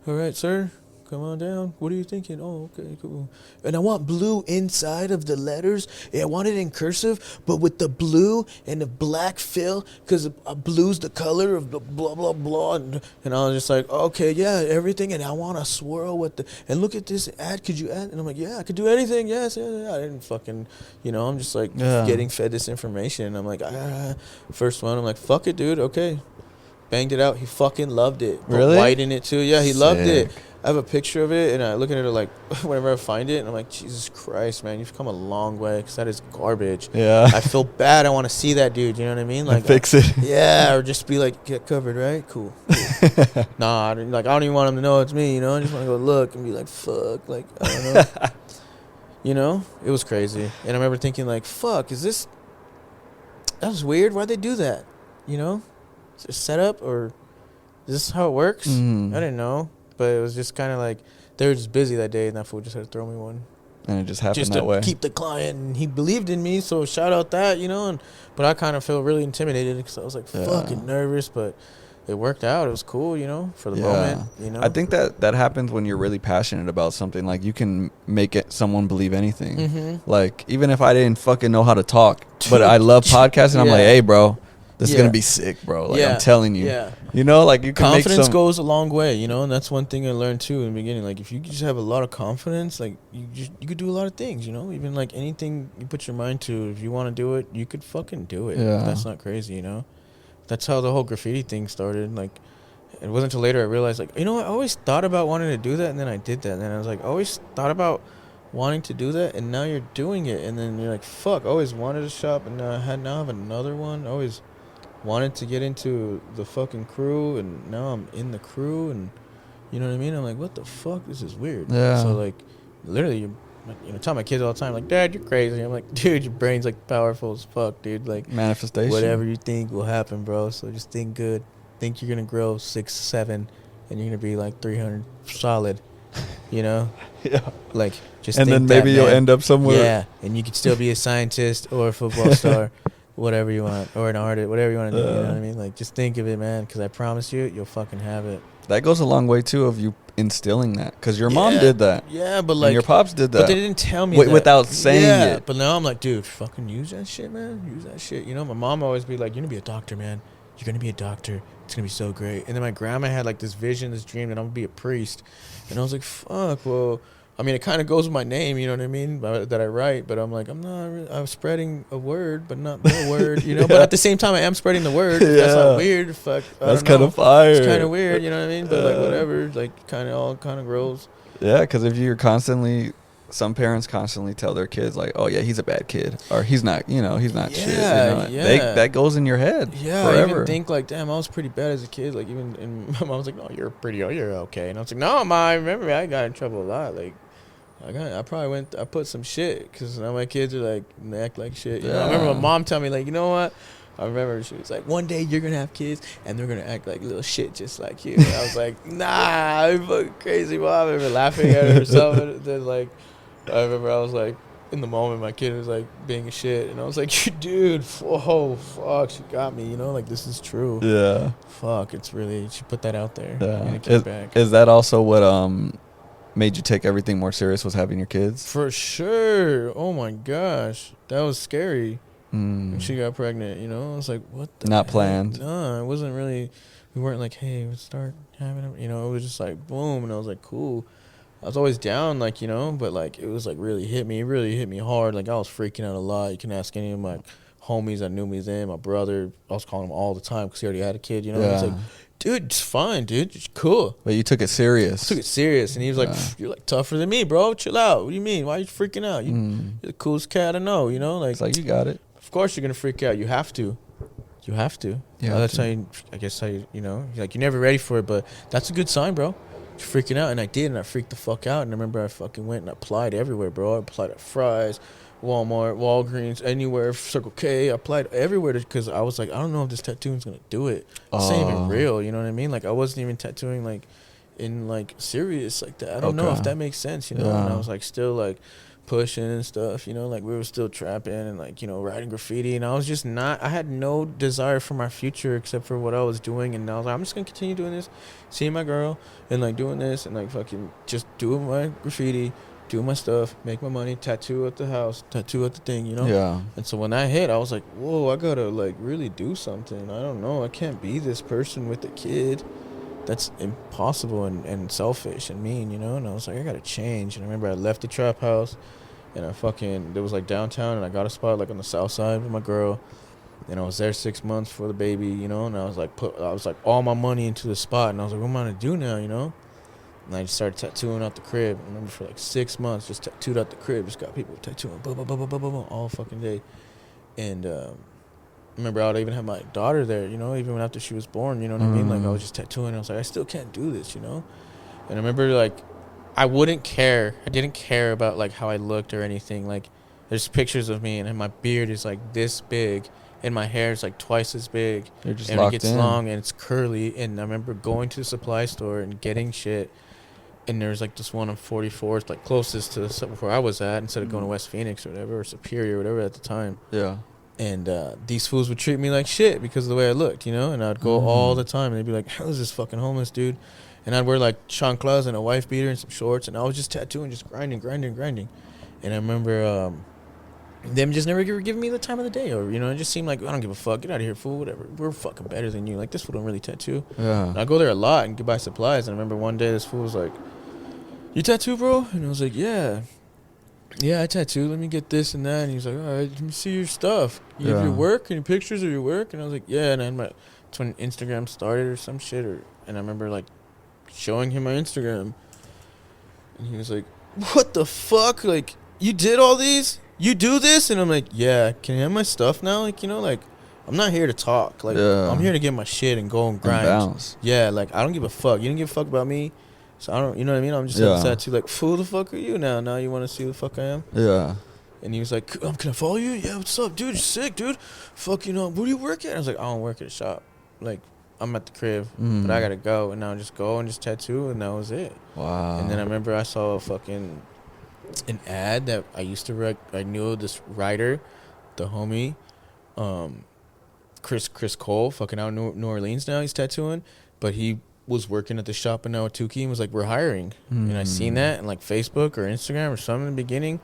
All right, sir. come on down. What are you thinking? Oh, okay, cool. And I want blue inside of the letters. Yeah, I want it in cursive, but with the blue and the black fill, because blue's the color of the blah, blah, blah. And I was just like, okay, yeah, everything. And I want to swirl with the, and look at this ad. Could you add? And I'm like, yeah, I could do anything. Yes, yeah. I didn't fucking, I'm just like getting fed this information. I'm like, first one, I'm like, fuck it, dude. Okay. Banged it out. He fucking loved it. Really? White in it too. Yeah, he loved it. Sick. I have a picture of it, and I look at it like whenever I find it, and I'm like, Jesus Christ, man, you've come a long way, because that is garbage. Yeah. I feel bad. I want to see that dude. You know what I mean? Like, fix it. Yeah, or just be like, get covered, right? Cool. Nah, I don't even want him to know it's me. I just want to go look and be like, fuck, like, I don't know. It was crazy, and I remember thinking like, fuck, is this? That was weird. Why'd they do that? Is it set up, or is this how it works? I didn't know. But it was just kind of like, they were just busy that day, and that fool just had to throw me one. And it just happened just that way. Keep the client, and he believed in me, so shout out that, but I kind of feel really intimidated, because I was like fucking nervous, but it worked out. It was cool, for the moment, I think that happens when you're really passionate about something. Like, you can make someone believe anything. Mm-hmm. Like, even if I didn't fucking know how to talk, but I love podcasting, I'm like, hey, bro, this is going to be sick, bro. Like, I'm telling you. Yeah. Like, you can confidence goes a long way, and that's one thing I learned, too, in the beginning. Like, if you just have a lot of confidence, like, you could do a lot of things, Even, like, anything you put your mind to, if you want to do it, you could fucking do it. Yeah. That's not crazy, That's how the whole graffiti thing started. Like, it wasn't until later I realized, like, I always thought about wanting to do that, and then I did that. And then I was like, I always thought about wanting to do that, and now you're doing it. And then you're like, fuck, I always wanted a shop, and now I have another one. I always wanted to get into the fucking crew, and now I'm in the crew, and you know what I mean? I'm like, what the fuck? This is weird. Yeah. So, like, literally, tell my kids all the time, like, Dad, you're crazy. I'm like, dude, your brain's, like, powerful as fuck, dude. Like, manifestation. Whatever you think will happen, bro. So just think good. Think you're going to grow 6, 7, and you're going to be, like, 300 solid, Yeah. Like, just and think then maybe you'll end up somewhere. Yeah, and you could still be a scientist or a football star. Whatever you want, or an artist, whatever you want to do, you know what I mean? Like, just think of it, man, because I promise you'll fucking have it. That goes a long way, too, of you instilling that, because your mom did that. Yeah, but, like, and your pops did that. But they didn't tell me that. Without saying it. But now I'm like, dude, fucking use that shit, man. Use that shit. My mom always be like, you're going to be a doctor, man. You're going to be a doctor. It's going to be so great. And then my grandma had, like, this vision, this dream that I'm going to be a priest. And I was like, fuck, well, I mean, it kind of goes with my name, you know what I mean, that I write. But I'm like, I'm spreading a word, but not the word, But at the same time, I am spreading the word. Yeah. That's not weird. Fuck. That's kind of fire. It's kind of weird, you know what I mean? But, like, whatever. Like, kind of grows. Yeah, because if you're some parents constantly tell their kids, like, oh, yeah, he's a bad kid. Or he's not, he's not shit. Yeah. That goes in your head forever. I even think, like, damn, I was pretty bad as a kid. Like, even, and my mom was like, no, you're okay. And I was like, no, Ma, I remember I got in trouble a lot. Like, I put some shit, because now my kids are like, they act like shit. I remember my mom telling me, like, you know what? I remember she was like, one day you're going to have kids and they're going to act like little shit just like you. And I was like, nah, I'm fucking crazy, Mom. I remember laughing at her or something. Then, like, I remember I was like, in the moment, my kid was like being a shit. And I was like, dude, whoa, fuck, she got me, like, this is true. Yeah. Fuck, it's really, she put that out there. Yeah. Is that also what, made you take everything more serious, was having your kids? For sure. Oh my gosh, that was scary. When she got pregnant, I was like, what the not heck? planned. No, it wasn't really. We weren't like, hey, let's start having them. It was just like boom, and I was like, cool. I was always down, like, but like it was like really hit me hard. Like, I was freaking out a lot. You can ask any of my homies that knew me then, my brother. I was calling him all the time because he already had a kid. I was like, dude, it's fine, dude. It's cool. But you took it serious. And he was like, you're like tougher than me, bro. Chill out. What do you mean? Why are you freaking out? You're the coolest cat I know, Like, it's like, you got it. Of course you're going to freak out. You have to. That's how you, I guess how you, like, you're never ready for it, but that's a good sign, bro. You're freaking out. And I did, and I freaked the fuck out. And I remember I fucking went and applied everywhere, bro. I applied at Fry's, Walmart, Walgreens, anywhere, Circle K. I applied everywhere because I was like, I don't know if this tattooing is going to do it. It's not even real, you know what I mean? Like, I wasn't even tattooing, like, in, like, serious like that. I don't know if that makes sense, And I was, like, still, like, pushing and stuff, you know, like we were still trapping and like, you know, writing graffiti, and I was just not, I had no desire for my future except for what I was doing, and I was like, I'm just gonna continue doing this, seeing my girl and like doing this and like fucking just doing my graffiti, doing my stuff, make my money, tattoo at the house, tattoo at the thing, you know? Yeah. And so when that hit, I was like, whoa, I gotta like really do something. I don't know, I can't be this person with a kid. That's impossible and selfish and mean, you know? And I was like, I gotta change. And I remember I left the trap house and there was like downtown, and I got a spot like on the south side with my girl. And I was there 6 months for the baby, you know? And I was like, all my money into the spot. And I was like, what am I gonna do now, you know? And I just started tattooing out the crib. I remember for like 6 months, just tattooed out the crib. Just got people tattooing, blah, blah, blah, blah, blah, blah, blah, all fucking day. And, remember I would even have my daughter there, you know, even after she was born, you know what I mean? Like I was just tattooing. I was like, I still can't do this, you know? And I remember like I didn't care about like how I looked or anything. Like there's pictures of me and my beard is like this big and my hair is like twice as big. You're just and locked it gets in. long and it's curly. And I remember going to the supply store and getting shit, and there was like this one on 44th, like closest to where I was at, instead of going to West Phoenix or whatever, or Superior or whatever at the time. Yeah. And these fools would treat me like shit because of the way I looked, you know? And I'd go all the time, and they'd be like, how's this fucking homeless dude? And I'd wear, like, chanclas and a wife beater and some shorts, and I was just tattooing, just grinding. And I remember them just never giving me the time of the day, or, you know, it just seemed like, I don't give a fuck, get out of here, fool, whatever. We're fucking better than you. Like, this fool don't really tattoo. Yeah. And I go there a lot and buy supplies, and I remember one day this fool was like, you tattoo, bro? And I was like, yeah, I tattoo. Let me get this and that. And he's like, all right, let me see your stuff. You have your work, any pictures of your work? And I was like, yeah. And then that's when Instagram started or some shit. And I remember like showing him my Instagram, and he was like, what the fuck? Like, you did all these? You do this? And I'm like, yeah. Can I have my stuff now? Like, you know, like, I'm not here to talk. Like, I'm here to get my shit and go and grind. And bounce. Yeah, like, I don't give a fuck. You don't give a fuck about me. So I don't, you know what I mean? I'm just tattoo like, who the fuck are you now? Now you want to see who the fuck I am? Yeah. And he was like, can I follow you? Yeah, what's up, dude? You're sick, dude. Fuck, you know, where do you work at? I was like, I don't work at a shop. Like, I'm at the crib, but I gotta go. And now I just go and just tattoo, and that was it. Wow. And then I remember I saw an ad that I used to write. I knew this writer, the homie, Chris Cole, fucking out in New Orleans now. He's tattooing, but he was working at the shop in Awatuki and was like, we're hiring. And I seen that in like Facebook or Instagram or something in the beginning.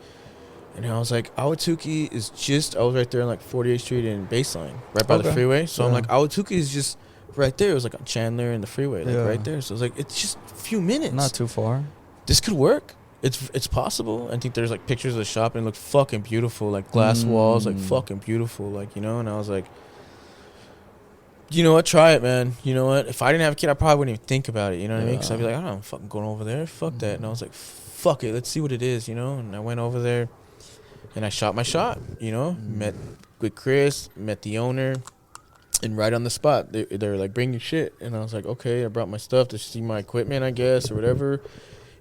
And I was like, Awatuki is just, I was right there on like 48th Street and Baseline, right by the freeway. So I'm like, Awatuki is just right there. It was like on Chandler and the freeway, like right there. So I was like, it's just a few minutes. Not too far. This could work. It's possible. I think there's like pictures of the shop and it looked fucking beautiful, like glass walls, like fucking beautiful, like, you know. And I was like, you know what? Try it, man. You know what? If I didn't have a kid, I probably wouldn't even think about it. You know what I mean? Because I'd be like, I don't fucking going over there. Fuck that. And I was like, fuck it. Let's see what it is, you know? And I went over there, and I shot my shot, you know? Met with Chris, met the owner, and right on the spot, they were like, bring your shit. And I was like, okay. I brought my stuff to see my equipment, I guess, or whatever.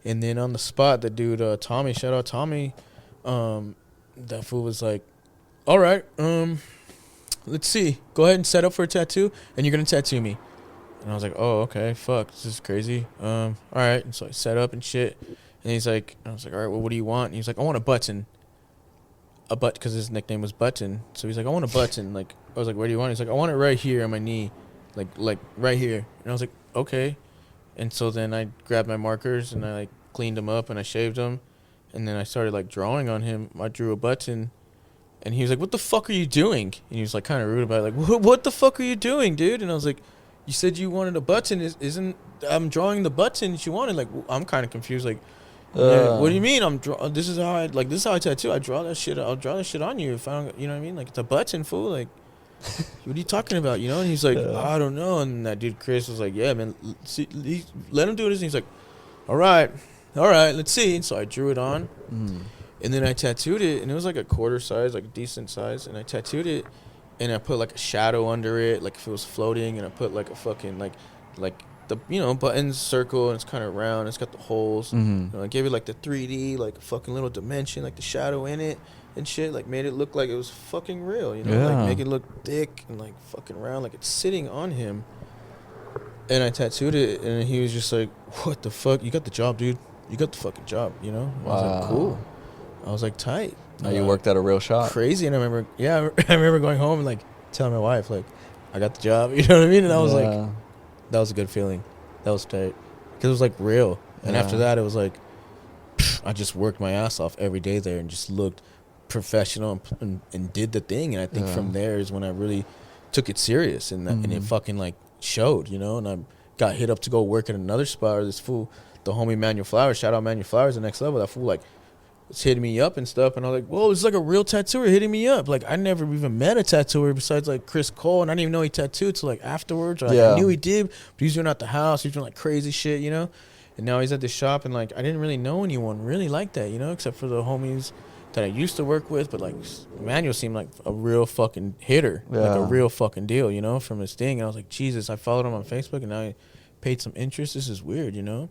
And then on the spot, the dude, Tommy, shout out Tommy, that fool was like, all right, let's see. Go ahead and set up for a tattoo, and you're going to tattoo me. And I was like, oh, okay, fuck, this is crazy. All right. And so I set up and shit. And he's like, I was like, all right, well, what do you want? And he's like, I want a button. Because his nickname was Button. So he's like, I want a button. Like, I was like, what do you want? He's like, I want it right here on my knee. Like right here. And I was like, okay. And so then I grabbed my markers, and I, like, cleaned them up, and I shaved them. And then I started, like, drawing on him. I drew a button. And he was like, what the fuck are you doing? And he was, like, kind of rude about it. Like, what the fuck are you doing, dude? And I was like, you said you wanted a button. I'm drawing the button that you wanted. Like, I'm kind of confused. Like, yeah, what do you mean? This is how I tattoo. I draw that shit. I'll draw that shit on you if I don't, you know what I mean? Like, it's a button, fool. Like, what are you talking about, you know? And he's like, I don't know. And that dude Chris was like, yeah, man, let him do this. And he's like, all right, let's see. And so I drew it on. And then I tattooed it, and it was like a quarter size, like a decent size. And I tattooed it, and I put like a shadow under it, like if it was floating. And I put like a fucking like the, you know, buttons circle, and it's kind of round. It's got the holes. You know, I gave it like the 3D, like fucking little dimension, like the shadow in it and shit. Like made it look like it was fucking real, you know, like make it look thick and like fucking round, like it's sitting on him. And I tattooed it, and he was just like, what the fuck? You got the job, dude. You got the fucking job, you know? I was like, cool. I was like, tight. Now you worked at a real shop. Crazy. And I remember going home and like telling my wife, like, I got the job. You know what I mean? And I was like, that was a good feeling. That was tight. Because it was like real. And after that, it was like, I just worked my ass off every day there and just looked professional and did the thing. And I think from there is when I really took it serious and it fucking like showed, you know. And I got hit up to go work at another spot. Or this fool, the homie Manuel Flowers, shout out Manuel Flowers, the next level. That fool like was hitting me up and stuff. And I was like, whoa, it's like a real tattooer hitting me up. Like I never even met a tattooer besides like Chris Cole. And I didn't even know he tattooed till like afterwards. Or, like, I knew he did, but he was doing it at the house. He was doing like crazy shit, you know. And now he's at the shop, and like I didn't really know anyone really like that, you know, except for the homies that I used to work with. But like Manuel seemed like a real fucking hitter, like a real fucking deal, you know, from his thing. And I was like, Jesus, I followed him on Facebook, and now I paid some interest. This is weird, you know.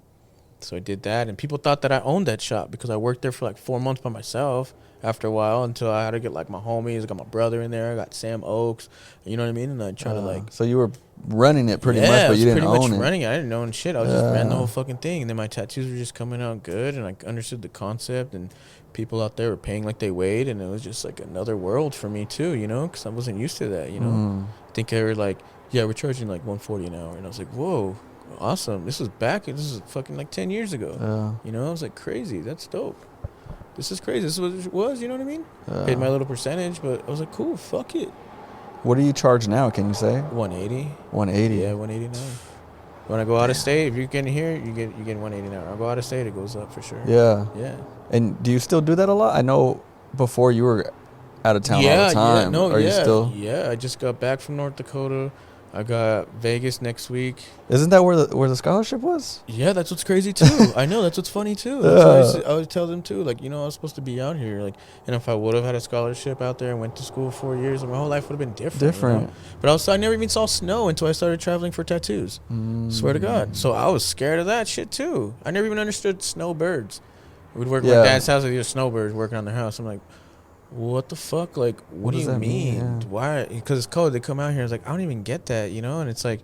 So I did that, and people thought that I owned that shop because I worked there for like 4 months by myself. After a while, until I had to get like my homies, I got my brother in there, I got Sam Oakes, you know what I mean? And I tried to like. So you were running it pretty much, but you didn't own it. Yeah, pretty much running it. I didn't own shit. I was just ran the whole fucking thing, and then my tattoos were just coming out good, and I understood the concept, and people out there were paying like they weighed, and it was just like another world for me too, you know, because I wasn't used to that, you know. I think they were like, yeah, we're charging like $140 an hour, and I was like, whoa, awesome. This is fucking like 10 years ago, you know. I was like, crazy. That's dope. This is crazy. This is what it was, you know what I mean? Paid my little percentage, but I was like, cool, fuck it. What do you charge now, can you say? 180. 180? Yeah, 189. When I go out of state, if you get in here, you get 180 an hour. I go out of state, it goes up for sure. Yeah. Yeah. And do you still do that a lot? I know before you were out of town all the time. You still? Yeah, I just got back from North Dakota. I got Vegas next week. Isn't that where the scholarship was? Yeah, that's what's crazy too. I know, that's what's funny too. That's I would tell them too, like, you know, I was supposed to be out here, like, and if I would have had a scholarship out there and went to school 4 years, my whole life would have been different. You know? But I never even saw snow until I started traveling for tattoos. Swear to God. So I was scared of that shit too. I never even understood snowbirds. We'd work at my dad's house with your snowbirds working on their house. I'm like, what the fuck? Like, what do you mean? Why? Because it's cold. They come out here. It's like, I don't even get that, you know? And it's like,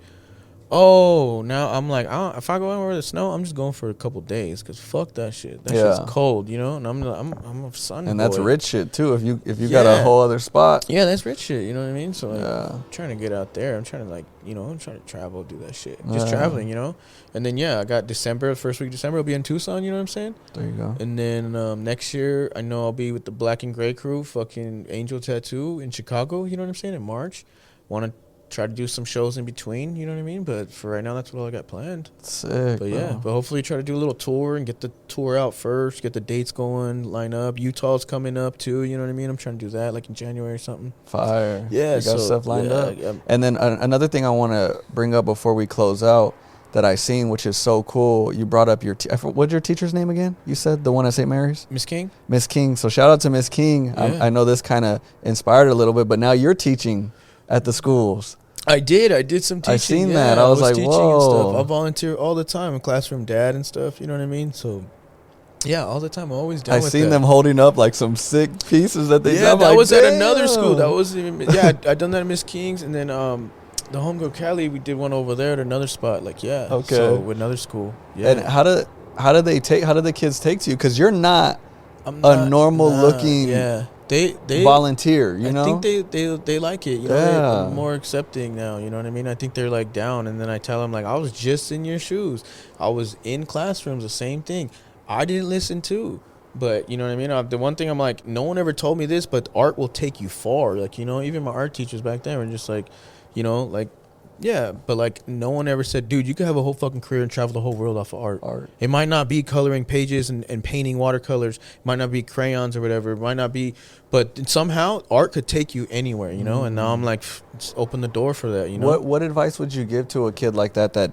oh, now I'm like, if I go anywhere with the snow, I'm just going for a couple days because fuck that shit. That shit's cold, you know? And I'm a sun boy. And that's rich shit too. If you got a whole other spot. Yeah, that's rich shit. You know what I mean? So like, I'm trying to get out there. I'm trying to like, you know, I'm trying to travel, do that shit. Just traveling, you know? And then, I got December, first week of December, I'll be in Tucson, you know what I'm saying? There you go. And then next year, I know I'll be with the Black and Gray crew, fucking Angel Tattoo in Chicago, you know what I'm saying, in March. Want to try to do some shows in between, you know what I mean? But for right now, that's what I got planned. Sick, but but hopefully try to do a little tour and get the tour out first, get the dates going, line up. Utah's coming up too, you know what I mean? I'm trying to do that like in January or something. Fire. Yeah. You got stuff lined up. And then another thing I want to bring up before we close out that I seen, which is so cool, you brought up what's your teacher's name again? You said the one at St. Mary's? Miss King. Miss King. So shout out to Miss King. Yeah. I know this kind of inspired a little bit, but now you're teaching at the schools. I did some teaching. I seen that. I was like, whoa. And stuff. I volunteer all the time in classroom dad and stuff, you know what I mean? So, yeah, all the time. I'm always down with that. I seen them holding up like some sick pieces that they did. Yeah, that was at another school. That was even, I done that at Miss King's. And then the Homegirl Cali, we did one over there at another spot. Like, okay. So with another school. Yeah. And how do the kids take to you? Because you're not a normal looking They volunteer, you know? I think they like it, you know. They're more accepting now, you know what I mean? I think they're like down, and then I tell them like, I was just in your shoes. I was in classrooms, the same thing. I didn't listen to, but you know what I mean? The one thing I'm like, no one ever told me this, but art will take you far. Like, you know, even my art teachers back then were just like, you know, like, yeah, but like no one ever said, dude, you could have a whole fucking career and travel the whole world off of art. It might not be coloring pages and painting watercolors. It might not be crayons or whatever. It might not be, but somehow art could take you anywhere, you know? And now I'm like, just open the door for that, you know? What advice would you give to a kid like that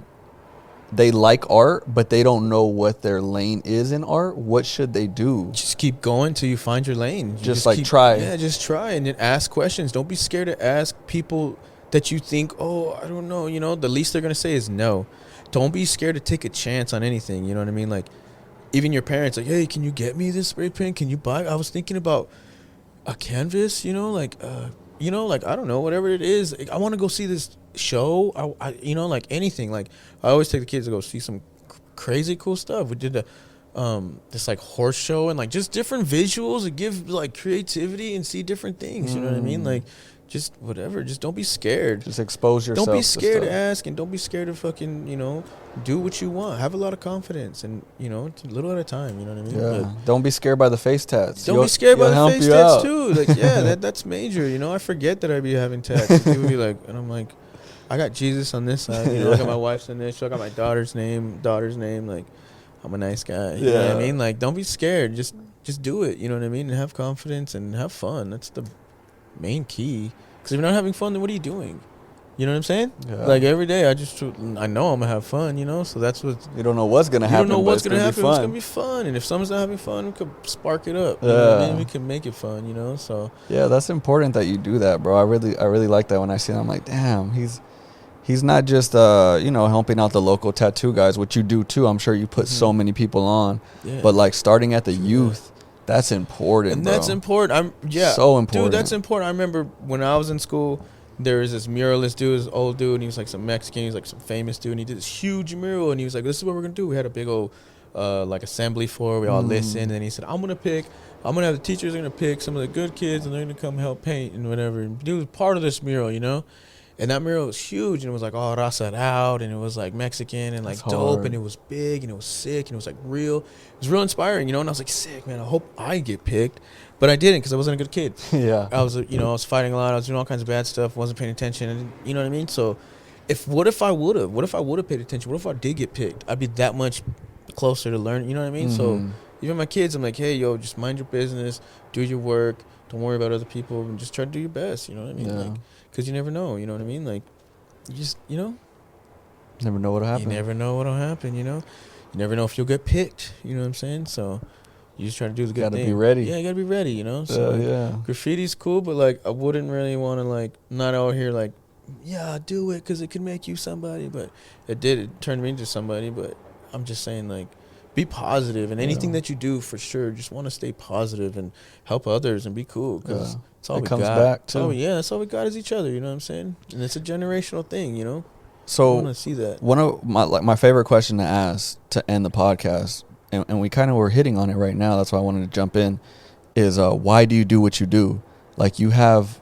they like art, but they don't know what their lane is in art? What should they do? Just keep going till you find your lane. Just try. Yeah, just try and then ask questions. Don't be scared to ask people that you think, oh, I don't know, you know, the least they're going to say is no. Don't be scared to take a chance on anything, you know what I mean? Like, even your parents, like, hey, can you get me this spray paint? Can you buy? I was thinking about a canvas, you know, like, I don't know, whatever it is. I want to go see this show, I you know, like anything. Like, I always take the kids to go see some crazy cool stuff. We did this like horse show and like just different visuals that give like creativity and see different things. You know what I mean? Like, just whatever. Just don't be scared. Just expose yourself. Don't be scared to ask, and don't be scared to fucking, do what you want. Have a lot of confidence, and it's a little at a time. You know what I mean? Yeah. But don't be scared by the face tats. Don't be scared by the face tats too. Like, yeah, that's major. I forget that I be having tats. And people be like, and I'm like, I got Jesus on this side. I got my wife's initial. I got my daughter's name. Like, I'm a nice guy. You know what I mean? Like, don't be scared. Just do it. You know what I mean? And have confidence and have fun. That's the main key. Because if you're not having fun, then what are you doing? You know what I'm saying? Yeah. Like, every day, I know I'm going to have fun, So that's what... You don't know what's going to happen, You don't know what's going to happen. It's going to be fun. And if someone's not having fun, we could spark it up. You know what I mean? We can make it fun, So... Yeah, that's important that you do that, bro. I really like that when I see that. I'm like, damn, he's not just, helping out the local tattoo guys, which you do, too. I'm sure you put so many people on. Yeah. But, like, starting at the youth... That's important, and that's important. So important. Dude, that's important. I remember when I was in school, there was this muralist dude, this old dude, and he was like some Mexican, he was like some famous dude, and he did this huge mural, and he was like, this is what we're going to do. We had a big old, assembly floor. We all listened, and he said, I'm going to have the teachers are going to pick some of the good kids, and they're going to come help paint and whatever. And he was part of this mural, And that mural was huge, and it was like all raza out, and it was like Mexican and like dope, and it was big, and it was sick, and it was like real. It was real inspiring, And I was like, sick, man. I hope I get picked, but I didn't because I wasn't a good kid. Yeah, I was, I was fighting a lot. I was doing all kinds of bad stuff. Wasn't paying attention, and you know what I mean. So, what if I would have paid attention? What if I did get picked? I'd be that much closer to learning. You know what I mean? So, even my kids, I'm like, hey, yo, just mind your business, do your work, don't worry about other people, and just try to do your best. You know what I mean? Yeah. Like, because you never know, you know what I mean? Like, you just, never know what'll happen. You never know what'll happen, You never know if you'll get picked, you know what I'm saying? So, you just try to do the good thing. Gotta be ready. Yeah, you gotta be ready, So, graffiti's cool, but, like, I wouldn't really want to, like, not out here, like, yeah, do it because it could make you somebody. But it did. It turned me into somebody. But I'm just saying, like, be positive. And anything that you do, for sure, just want to stay positive and help others and be cool because it's all we got. It comes back, too. That's all we got is each other, you know what I'm saying? And it's a generational thing, So I want to see that. One of my favorite question to ask to end the podcast, and we kind of were hitting on it right now, that's why I wanted to jump in, is why do you do what you do? Like, you have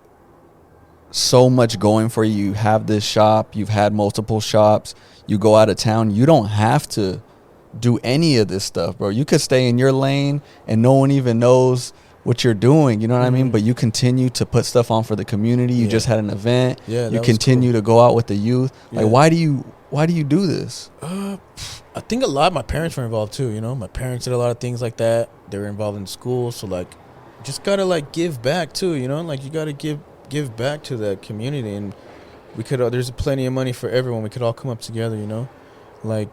so much going for you. You have this shop. You've had multiple shops. You go out of town. You don't have to do any of this stuff, bro. You could stay in your lane and no one even knows what you're doing, you know what I mean? But you continue to put stuff on for the community. You just had an event. You continue to go out with the youth. Like, why do you do this? I think a lot of my parents were involved too, My parents did a lot of things like that. They were involved in school, so like just gotta like give back too, Like you gotta give back to that community, and we could there's plenty of money for everyone. We could all come up together, Like,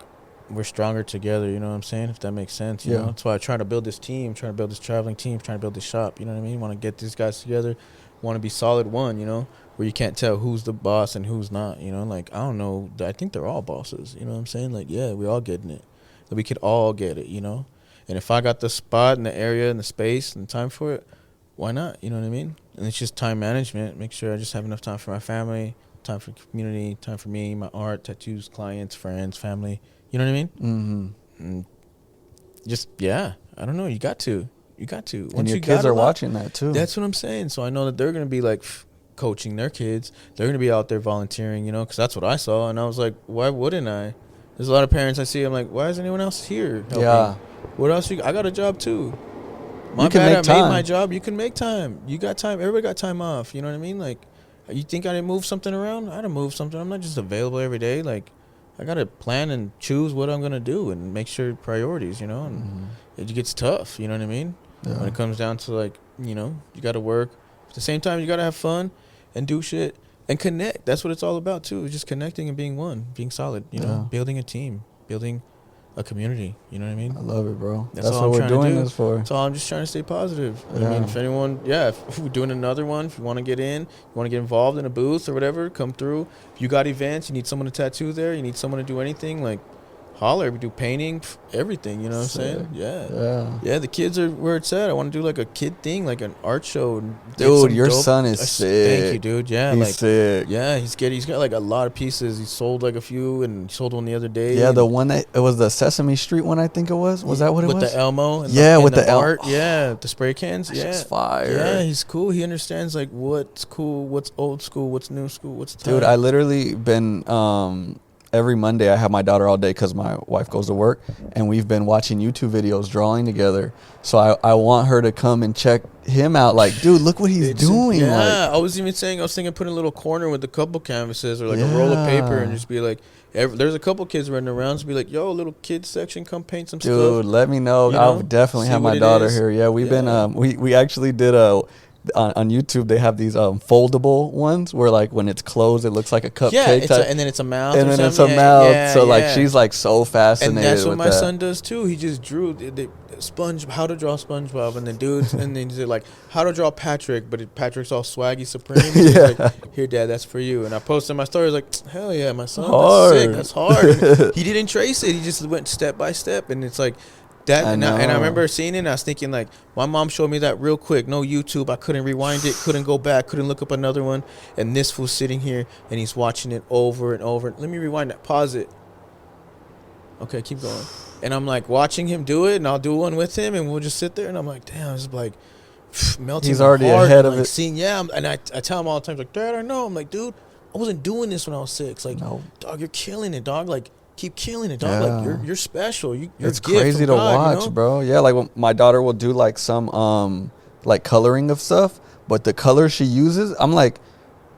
we're stronger together, you know what I'm saying? If that makes sense, you know? That's why I try to build this team, trying to build this traveling team, trying to build this shop, you know what I mean? Want to get these guys together, want to be solid one, where you can't tell who's the boss and who's not, Like, I don't know. I think they're all bosses, you know what I'm saying? Like, yeah, we all getting it. That we could all get it, And if I got the spot and the area and the space and the time for it, why not? You know what I mean? And it's just time management. Make sure I just have enough time for my family, time for community, time for me, my art, tattoos, clients, friends, family. You know what I mean? Mm-hmm. And just, I don't know. You got to. Once and your kids are watching that too. That's what I'm saying. So I know that they're going to be like coaching their kids. They're going to be out there volunteering, because that's what I saw. And I was like, why wouldn't I? There's a lot of parents I see. I'm like, why is anyone else here helping? Yeah. What else? I got a job too. My bad, I made my job. You can make time. You got time. Everybody got time off. You know what I mean? Like, you think I didn't move something around? I didn't move something. I'm not just available every day. Like, I got to plan and choose what I'm going to do and make sure priorities, and it gets tough, you know what I mean? Yeah. When it comes down to, like, you got to work. At the same time, you got to have fun and do shit and connect. That's what it's all about, too. It's just connecting and being one, being solid, you know, building a team, building a community, you know what I mean? I love it, bro. That's what we're doing this for. That's all. I'm just trying to stay positive. I mean, if anyone, if we're doing another one, if you want to get in, you want to get involved in a booth or whatever, come through. If you got events, you need someone to tattoo there, you need someone to do anything, like, holler. We do painting, everything. You know what I'm saying? Yeah. The kids are where it's at. I want to do like a kid thing, like an art show. Dude, your son is sick. Thank you, dude. Yeah, he's sick. Yeah, he's got like a lot of pieces. He sold like a few, and he sold one the other day. Yeah, the one that it was the Sesame Street one. I think it was. Was that what it was? With the Elmo. And with the art. Yeah, the spray cans. That's fire. Yeah, he's cool. He understands like what's cool, what's old school, what's new school, what's time. Dude, I literally been every Monday I have my daughter all day because my wife goes to work, and we've been watching YouTube videos drawing together. So I want her to come and check him out. Like, dude, look what he's doing. Yeah, like, I was thinking put a little corner with a couple canvases or like a roll of paper and just be like, there's a couple kids running around, so be like, yo, little kids section, come paint some stuff. Dude, let me know. I'll definitely have my daughter here. Yeah, we've been we actually did on YouTube, they have these foldable ones where like when it's closed, it looks like a cupcake. And then it's a mouth. And then it's a mouth. So like she's like so fascinated. And that's what my that. son does too. He just drew how to draw SpongeBob, and the dudes, and then he's like, how to draw Patrick, but Patrick's all swaggy supreme. He's like, here, Dad, that's for you. And I posted my story, like, hell yeah, my son, that's hard. He didn't trace it. He just went step by step, and it's like. And I remember seeing it, and I was thinking, like, my mom showed me that real quick. No YouTube. I couldn't rewind it, couldn't go back, couldn't look up another one. And this fool's sitting here, and he's watching it over and over. Let me rewind that. Pause it. Okay, keep going. And I'm, like, watching him do it, and I'll do one with him, and we'll just sit there. And I'm like, damn, it's like melting. He's already ahead of it. Seeing, and I tell him all the time, like, Dad, I know. I'm like, dude, I wasn't doing this when I was 6. Like, dog, you're killing it, dog. Like, keep killing it, dog. Like you're special. It's crazy to watch, bro. Yeah, like my daughter will do like some like coloring of stuff, but the color she uses, I'm like,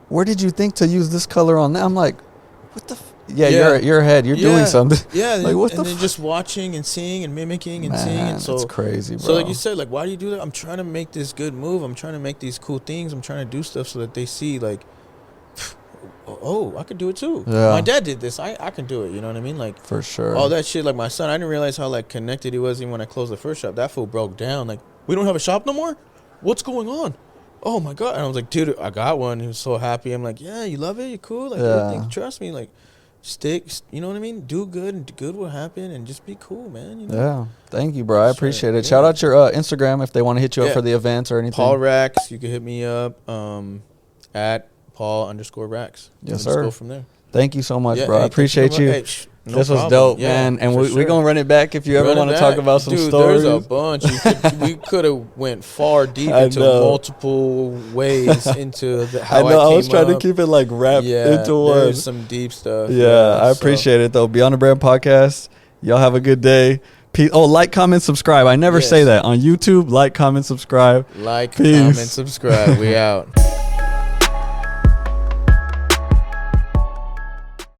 where did you think to use this color on that? I'm like, what the you're ahead. You're doing something. Yeah, like what and then just watching and seeing and mimicking and seeing it. So it's crazy, bro. So like you said, like, why do you do that? I'm trying to make this good move. I'm trying to make these cool things. I'm trying to do stuff so that they see like, oh, I could do it too. Yeah. My dad did this. I can do it. You know what I mean? Like, for sure. All that shit. Like my son, I didn't realize how like connected he was even when I closed the first shop. That fool broke down. Like, we don't have a shop no more? What's going on? Oh my God. And I was like, dude, I got one. He was so happy. I'm like, yeah, you love it? You cool? Like, everything. Trust me. Like, you know what I mean? Do good, and good will happen, and just be cool, man. You know? Yeah. Thank you, bro. I appreciate it. Shout out your Instagram if they want to hit you up for the events or anything. Paul Rax. You can hit me up at Paul_Rax. Yes, sir. Go from there. Thank you so much, bro. I appreciate you. This was dope, man. And we're going to run it back if you ever want to talk about some stories. There's a bunch. We could have went far deep into multiple ways into how I came I was trying to keep it like wrapped into one. There's some deep stuff. Yeah, I appreciate it, though. Beyond the Brand Podcast. Y'all have a good day. Like, comment, subscribe. I never say that. On YouTube, like, comment, subscribe. Comment, subscribe. We out.